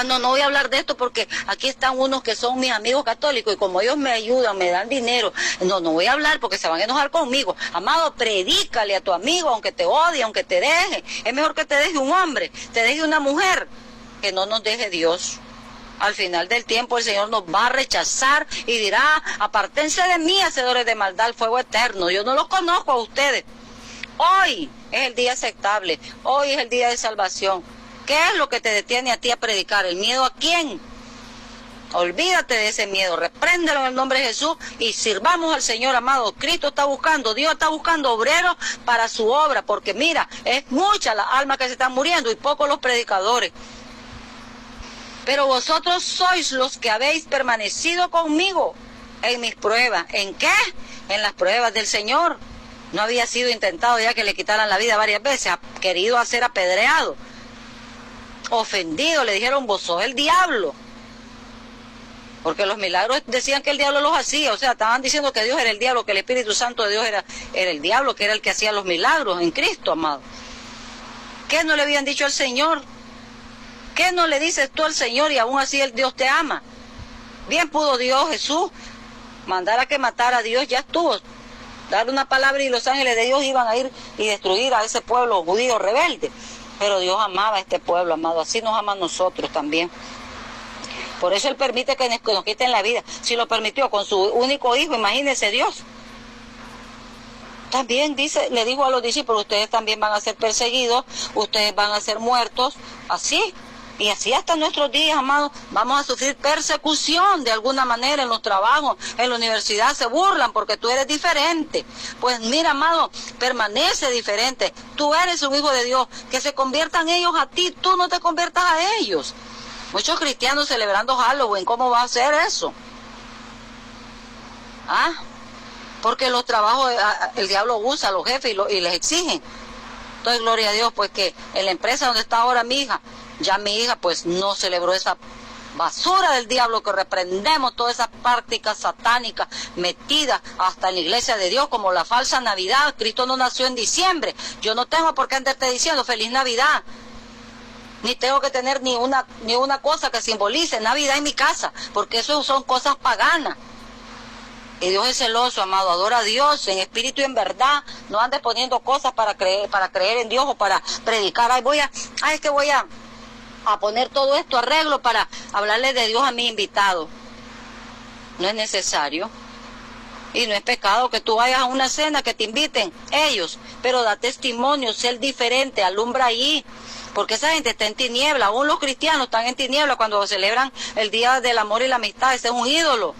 No voy a hablar de esto porque aquí están unos que son mis amigos católicos, y como ellos me ayudan, me dan dinero, no voy a hablar porque se van a enojar conmigo. Amado, predícale a tu amigo, aunque te odie, aunque te deje. Es mejor que te deje un hombre, te deje una mujer, que no nos deje Dios. Al final del tiempo el Señor nos va a rechazar y dirá, apártense de mí, hacedores de maldad, al fuego eterno. Yo no los conozco a ustedes. Hoy es el día aceptable, hoy es el día de salvación. ¿Qué es lo que te detiene a ti a predicar? ¿El miedo a quién? Olvídate de ese miedo, repréndelo en el nombre de Jesús y sirvamos al Señor, amado. Cristo está buscando, Dios está buscando obreros para su obra, porque mira, es mucha la alma que se están muriendo y pocos los predicadores. Pero vosotros sois los que habéis permanecido conmigo en mis pruebas. ¿En qué? En las pruebas del Señor. No había sido intentado ya que le quitaran la vida varias veces, ha querido hacer apedreado, ofendido, le dijeron, vos sos el diablo. Porque los milagros decían que el diablo los hacía, o sea, estaban diciendo que Dios era el diablo, que el Espíritu Santo de Dios era el diablo, que era el que hacía los milagros en Cristo, amado. ¿Qué no le habían dicho al Señor? ¿Qué no le dices tú al Señor y aún así el Dios te ama? Bien pudo Dios, Jesús, mandar a que matara a Dios, ya estuvo. Dar una palabra y los ángeles de Dios iban a ir y destruir a ese pueblo judío rebelde. Pero Dios amaba a este pueblo, amado, así nos ama a nosotros también. Por eso Él permite que nos quiten la vida. Si lo permitió con su único hijo, imagínese Dios. También le dijo a los discípulos, ustedes también van a ser perseguidos, ustedes van a ser muertos, así. Y así hasta nuestros días, amados, vamos a sufrir persecución de alguna manera en los trabajos, en la universidad se burlan porque tú eres diferente. Pues mira, amado, permanece diferente. Tú eres un hijo de Dios, que se conviertan ellos a ti, tú no te conviertas a ellos. Muchos cristianos celebrando Halloween, ¿cómo va a ser eso? ¿Ah? Porque los trabajos, el diablo usa a los jefes y les exigen. Entonces, gloria a Dios, pues que en la empresa donde está ahora mi hija, ya mi hija pues no celebró esa basura del diablo, que reprendemos todas esas prácticas satánicas metidas hasta en la iglesia de Dios, como la falsa Navidad. Cristo no nació en diciembre. Yo no tengo por qué andarte diciendo feliz Navidad, ni tengo que tener ni una cosa que simbolice Navidad en mi casa, porque eso son cosas paganas. Y Dios es celoso, amado. Adora a Dios en espíritu y en verdad. No andes poniendo cosas para creer en Dios o para predicar. Es que voy a poner todo esto arreglo para hablarle de Dios a mi invitado. No es necesario. Y no es pecado que tú vayas a una cena, que te inviten ellos, pero da testimonio, sé diferente, alumbra ahí. Porque esa gente está en tiniebla. Aún los cristianos están en tiniebla cuando celebran el Día del Amor y la Amistad. Ese es un ídolo.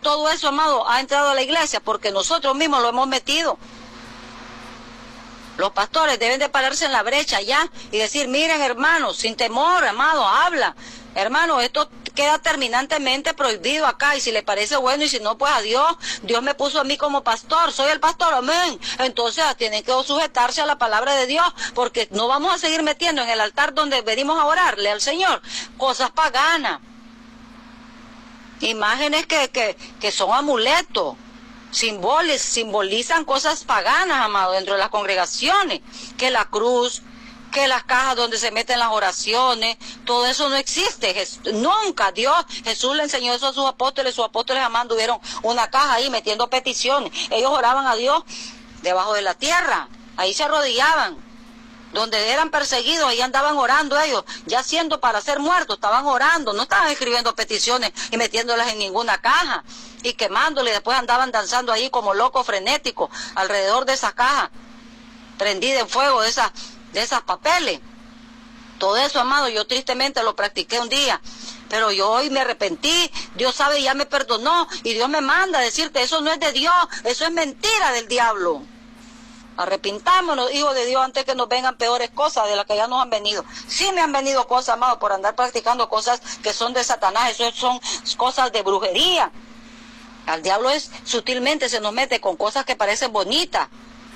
Todo eso, amado, ha entrado a la iglesia porque nosotros mismos lo hemos metido. Los pastores deben de pararse en la brecha ya y decir, miren, hermanos, sin temor, amado, habla. Hermano, esto queda terminantemente prohibido acá, y si le parece bueno, y si no, pues adiós. Dios me puso a mí como pastor, soy el pastor, amén. Entonces tienen que sujetarse a la palabra de Dios, porque no vamos a seguir metiendo en el altar donde venimos a orarle al Señor cosas paganas. Imágenes que son amuletos, simbolizan cosas paganas, amado, dentro de las congregaciones, que la cruz, que las cajas donde se meten las oraciones, todo eso no existe. Nunca Jesús le enseñó eso a sus apóstoles jamás tuvieron una caja ahí metiendo peticiones. Ellos oraban a Dios debajo de la tierra, ahí se arrodillaban. Donde eran perseguidos, ahí andaban orando ellos, ya siendo para ser muertos, estaban orando, no estaban escribiendo peticiones y metiéndolas en ninguna caja y quemándolas, y después andaban danzando ahí como locos frenéticos alrededor de esa caja, prendida en fuego de esas papeles. Todo eso, amado, yo tristemente lo practiqué un día, pero yo hoy me arrepentí, Dios sabe, ya me perdonó, y Dios me manda a decirte, eso no es de Dios, eso es mentira del diablo. Arrepintámonos, hijos de Dios, antes que nos vengan peores cosas de las que ya nos han venido. Sí me han venido cosas, amado, por andar practicando cosas que son de Satanás. Eso son cosas de brujería. Al diablo sutilmente se nos mete con cosas que parecen bonitas.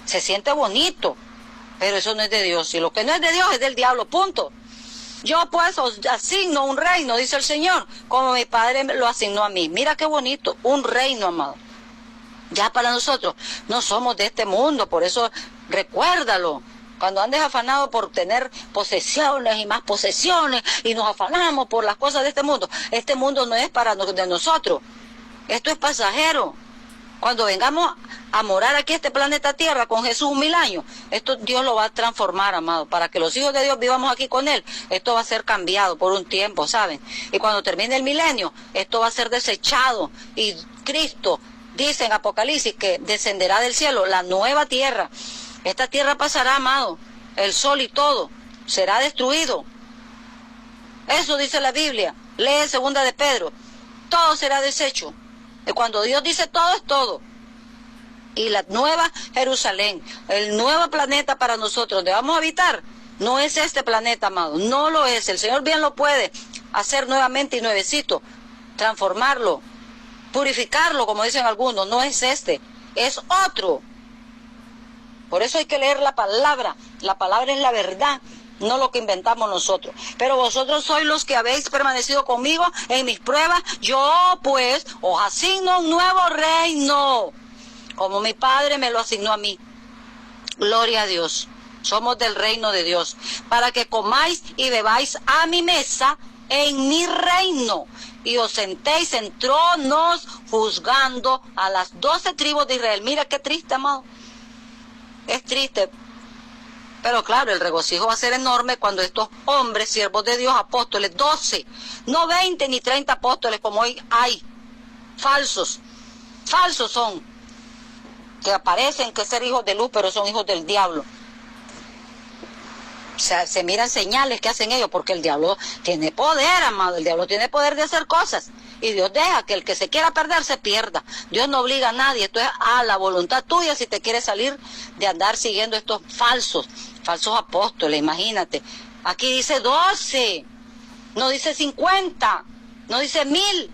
Se siente bonito, pero eso no es de Dios. Y lo que no es de Dios es del diablo, punto. Yo pues os asigno un reino, dice el Señor, como mi Padre lo asignó a mí. Mira qué bonito, un reino, amado. Ya para nosotros no somos de este mundo, por eso recuérdalo. Cuando andes afanado por tener posesiones y más posesiones y nos afanamos por las cosas de este mundo no es para de nosotros. Esto es pasajero. Cuando vengamos a morar aquí, este planeta Tierra, con Jesús 1000 años, esto Dios lo va a transformar, amado, para que los hijos de Dios vivamos aquí con Él. Esto va a ser cambiado por un tiempo, ¿saben? Y cuando termine el milenio, esto va a ser desechado y Cristo, dice en Apocalipsis, que descenderá del cielo la nueva tierra. Esta tierra pasará, amado, el sol y todo será destruido. Eso dice la Biblia. Lee 2 de Pedro. Todo será deshecho. Y cuando Dios dice todo, es todo. Y la nueva Jerusalén, el nuevo planeta para nosotros, donde vamos a habitar, no es este planeta, amado. No lo es. El Señor bien lo puede hacer nuevamente y nuevecito, transformarlo, purificarlo, como dicen algunos. No es este, es otro. Por eso hay que leer la palabra. La palabra es la verdad, no lo que inventamos nosotros. Pero vosotros sois los que habéis permanecido conmigo en mis pruebas. Yo pues os asigno un nuevo reino, como mi Padre me lo asignó a mí. Gloria a Dios. Somos del reino de Dios, para que comáis y bebáis a mi mesa en mi reino, y os sentéis en tronos juzgando a las 12 tribus de Israel. Mira qué triste, amado. Es triste Pero claro, el regocijo va a ser enorme cuando estos hombres, siervos de Dios, apóstoles, 12, no 20 ni 30 apóstoles como hoy hay, falsos son, que aparecen que ser hijos de luz, pero son hijos del diablo. O sea, se miran señales que hacen ellos, porque el diablo tiene poder, amado, el diablo tiene poder de hacer cosas. Y Dios deja que el que se quiera perder se pierda. Dios no obliga a nadie, esto es a la voluntad tuya si te quieres salir de andar siguiendo estos falsos apóstoles, imagínate. Aquí dice 12, no dice 50, no dice 1000.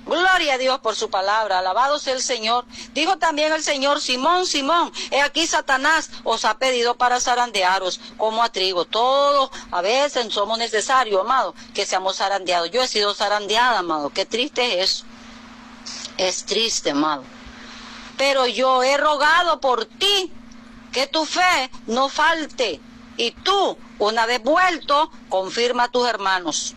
Gloria a Dios por su palabra, alabado sea el Señor. Dijo también el Señor: Simón, Simón, he aquí Satanás os ha pedido para zarandearos como a trigo. Todos a veces somos necesarios, amado, que seamos zarandeados. Yo he sido zarandeada, amado, qué triste es eso. Es triste, amado. Pero yo he rogado por ti, que tu fe no falte. Y tú, una vez vuelto, confirma a tus hermanos.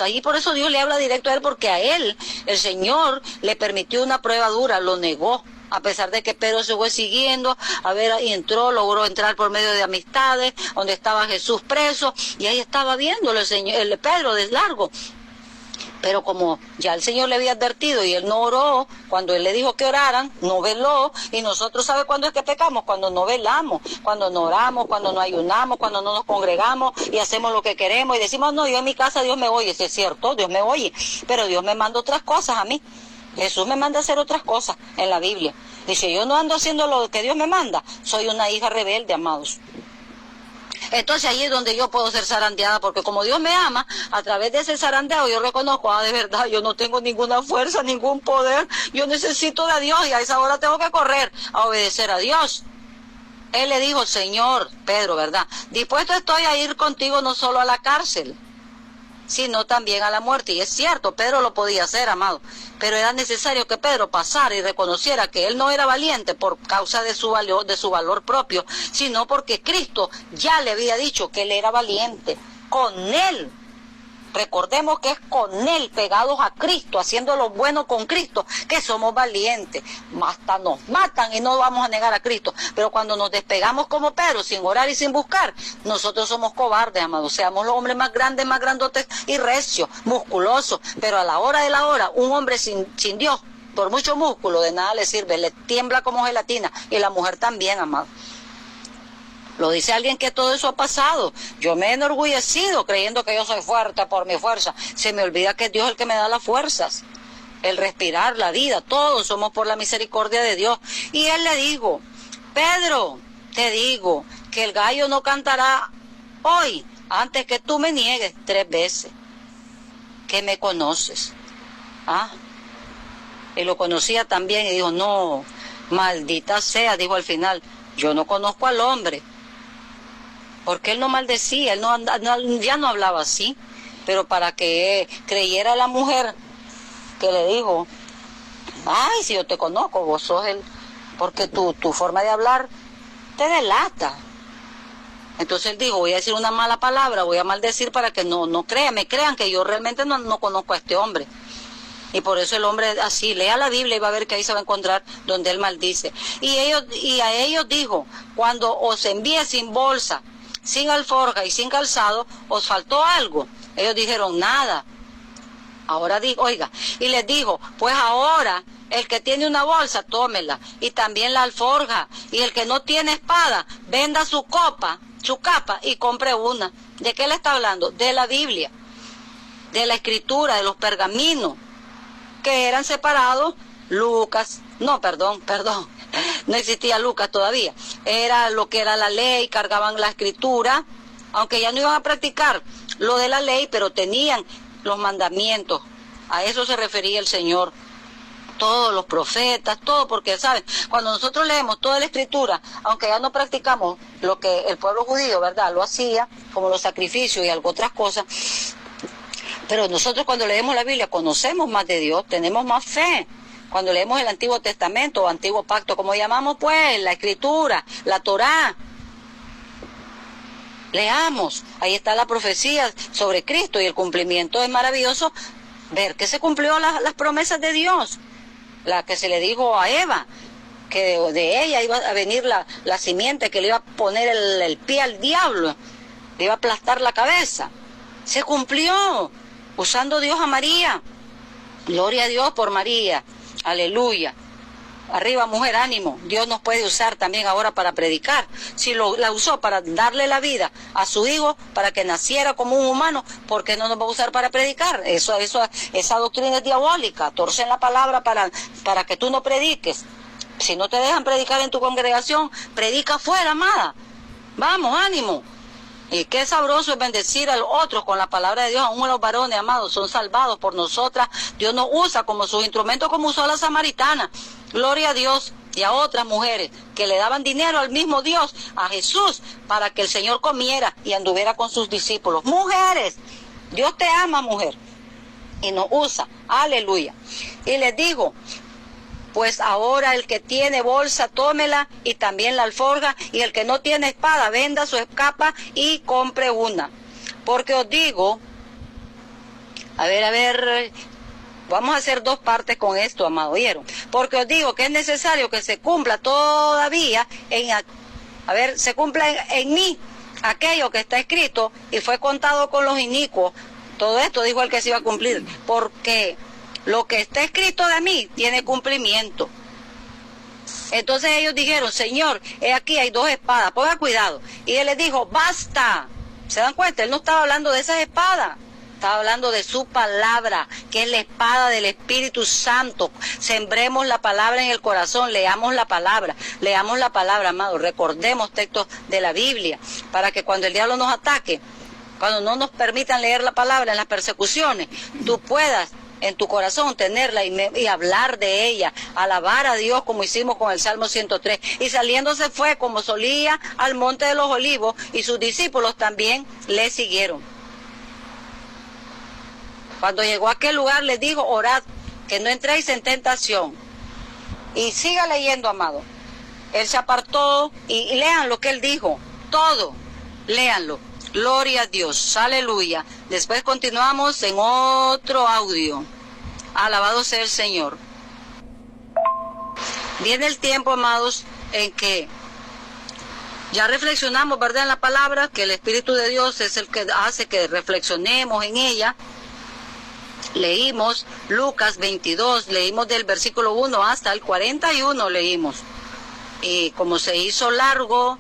Ahí por eso Dios le habla directo a él, porque a él el Señor le permitió una prueba dura, lo negó, a pesar de que Pedro se fue siguiendo, y logró entrar por medio de amistades, donde estaba Jesús preso, y ahí estaba viéndolo el Pedro de largo. Pero como ya el Señor le había advertido y él no oró, cuando él le dijo que oraran, no veló, y nosotros ¿sabe cuándo es que pecamos? Cuando no velamos, cuando no oramos, cuando no ayunamos, cuando no nos congregamos y hacemos lo que queremos y decimos: no, yo en mi casa Dios me oye. Sí, es cierto, Dios me oye, pero Dios me manda otras cosas a mí. Jesús me manda a hacer otras cosas en la Biblia. Dice: yo no ando haciendo lo que Dios me manda, soy una hija rebelde, amados. Entonces ahí es donde yo puedo ser zarandeada, porque como Dios me ama, a través de ese zarandeo yo reconozco: de verdad, yo no tengo ninguna fuerza, ningún poder, yo necesito de Dios, y a esa hora tengo que correr a obedecer a Dios. Él le dijo: Señor, Pedro, ¿verdad? Dispuesto estoy a ir contigo no solo a la cárcel, sino también a la muerte. Y es cierto, Pedro lo podía hacer, amado, pero era necesario que Pedro pasara y reconociera que él no era valiente por causa de su valor propio, sino porque Cristo ya le había dicho que él era valiente. Con él, recordemos que es con él, pegados a Cristo, haciendo lo bueno con Cristo, que somos valientes. Hasta nos matan y no vamos a negar a Cristo, pero cuando nos despegamos como Pedro, sin orar y sin buscar, nosotros somos cobardes, amados. Seamos los hombres más grandes, más grandotes y recios, musculosos, pero a la hora de la hora, un hombre sin Dios, por mucho músculo, de nada le sirve, le tiembla como gelatina, y la mujer también, amado. Lo dice alguien que todo eso ha pasado. Yo me he enorgullecido creyendo que yo soy fuerte por mi fuerza. Se me olvida que es Dios el que me da las fuerzas, el respirar, la vida. Todos somos por la misericordia de Dios. Y él le dijo: Pedro, te digo que el gallo no cantará hoy antes que tú me niegues 3 veces que me conoces. Y lo conocía también y dijo: no, maldita sea, dijo al final, yo no conozco al hombre. Porque él no maldecía, él ya no hablaba así, pero para que creyera la mujer que le dijo: ay, si yo te conozco, vos sos él, porque tu forma de hablar te delata. Entonces él dijo: voy a decir una mala palabra, voy a maldecir para que no me crean que yo realmente no conozco a este hombre. Y por eso el hombre así, lea la Biblia y va a ver que ahí se va a encontrar donde él maldice. Y a ellos dijo: cuando os envíe sin bolsa, sin alforja y sin calzado, ¿os faltó algo? Ellos dijeron: nada. Ahora dijo, oiga, y les dijo: pues ahora el que tiene una bolsa, tómela, y también la alforja, y el que no tiene espada, venda su capa y compre una. ¿De qué le está hablando? De la Biblia, de la escritura, de los pergaminos, que eran separados. No existía Lucas todavía, era lo que era la ley, cargaban la escritura, aunque ya no iban a practicar lo de la ley, pero tenían los mandamientos. A eso se refería el Señor. Todos los profetas, todo, porque saben, cuando nosotros leemos toda la escritura, aunque ya no practicamos lo que el pueblo judío, ¿verdad?, lo hacía, como los sacrificios y algo otras cosas, pero nosotros cuando leemos la Biblia conocemos más de Dios, tenemos más fe. Cuando leemos el Antiguo Testamento o Antiguo Pacto, como llamamos pues, la Escritura, la Torá, leamos, ahí está la profecía sobre Cristo, y el cumplimiento es maravilloso, ver que se cumplió las promesas de Dios, la que se le dijo a Eva, que de ella iba a venir la simiente que le iba a poner el pie al diablo, le iba a aplastar la cabeza. Se cumplió, usando Dios a María. Gloria a Dios por María, aleluya. Arriba, mujer, ánimo. Dios nos puede usar también ahora para predicar. Si la usó para darle la vida a su hijo, para que naciera como un humano, ¿por qué no nos va a usar para predicar? Esa doctrina es diabólica. Torcen la palabra para que tú no prediques. Si no te dejan predicar en tu congregación, predica afuera, amada. Vamos, ánimo. Y qué sabroso es bendecir a los otros con la palabra de Dios. Aún los varones, amados, son salvados por nosotras. Dios nos usa como sus instrumentos, como usó a la samaritana. Gloria a Dios. Y a otras mujeres que le daban dinero al mismo Dios, a Jesús, para que el Señor comiera y anduviera con sus discípulos. Mujeres, Dios te ama, mujer, y nos usa. Aleluya. Y les digo, pues ahora el que tiene bolsa, tómela, y también la alforja, y el que no tiene espada, venda su capa y compre una. Porque os digo, vamos a hacer dos partes con esto, amado, ¿oyeron? Porque os digo que es necesario que se cumpla todavía, se cumpla en mí aquello que está escrito, y fue contado con los inicuos. Todo esto dijo el que se iba a cumplir, porque lo que está escrito de mí tiene cumplimiento. Entonces ellos dijeron, Señor, aquí hay 2 espadas, ponga cuidado. Y él les dijo, basta. ¿Se dan cuenta? Él no estaba hablando de esas espadas, estaba hablando de su palabra, que es la espada del Espíritu Santo. Sembremos la palabra en el corazón, leamos la palabra, amados. Recordemos textos de la Biblia, para que cuando el diablo nos ataque, cuando no nos permitan leer la palabra en las persecuciones, tú puedas en tu corazón tenerla y hablar de ella, alabar a Dios como hicimos con el Salmo 103. Y saliéndose fue como solía al monte de los olivos, y sus discípulos también le siguieron. Cuando llegó a aquel lugar les dijo, orad, que no entréis en tentación. Y siga leyendo, amado. Él se apartó y lean lo que él dijo, todo, léanlo. Gloria a Dios, aleluya. Después continuamos en otro audio. Alabado sea el Señor. Viene el tiempo, amados, en que ya reflexionamos, ¿verdad?, en la palabra, que el Espíritu de Dios es el que hace que reflexionemos en ella. Leímos Lucas 22, leímos del versículo 1 hasta el 41, leímos. Y como se hizo largo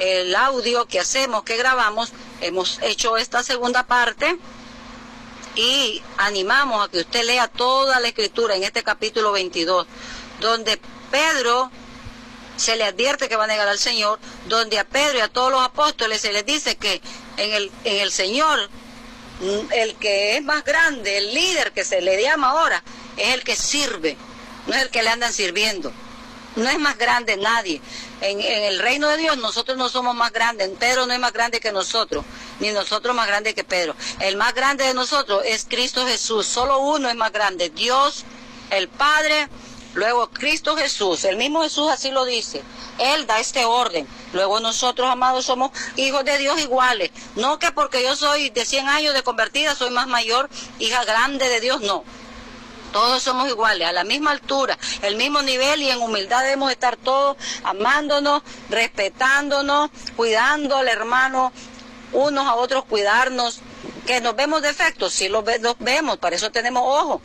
el audio que grabamos, hemos hecho esta segunda parte y animamos a que usted lea toda la Escritura en este capítulo 22, donde Pedro se le advierte que va a negar al Señor, donde a Pedro y a todos los apóstoles se les dice que en el Señor, el que es más grande, el líder que se le llama ahora, es el que sirve, no es el que le andan sirviendo. No es más grande nadie. En el reino de Dios nosotros no somos más grandes. Pedro no es más grande que nosotros, ni nosotros más grande que Pedro. El más grande de nosotros es Cristo Jesús. Solo uno es más grande, Dios, el Padre, luego Cristo Jesús. El mismo Jesús así lo dice. Él da este orden. Luego nosotros, amados, somos hijos de Dios iguales. No que porque yo soy de 100 años de convertida, soy más mayor, hija grande de Dios, no. Todos somos iguales, a la misma altura, el mismo nivel, y en humildad debemos estar todos amándonos, respetándonos, cuidando al hermano, unos a otros cuidarnos. Que nos vemos defectos, sí los vemos, para eso tenemos ojos.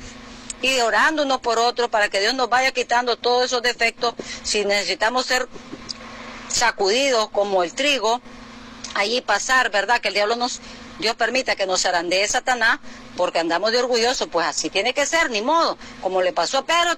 Y orando unos por otros para que Dios nos vaya quitando todos esos defectos. Si necesitamos ser sacudidos como el trigo, allí pasar, ¿verdad? Que el diablo Dios permita que nos zarandee Satanás, porque andamos de orgullosos, pues así tiene que ser, ni modo, como le pasó a Pedro.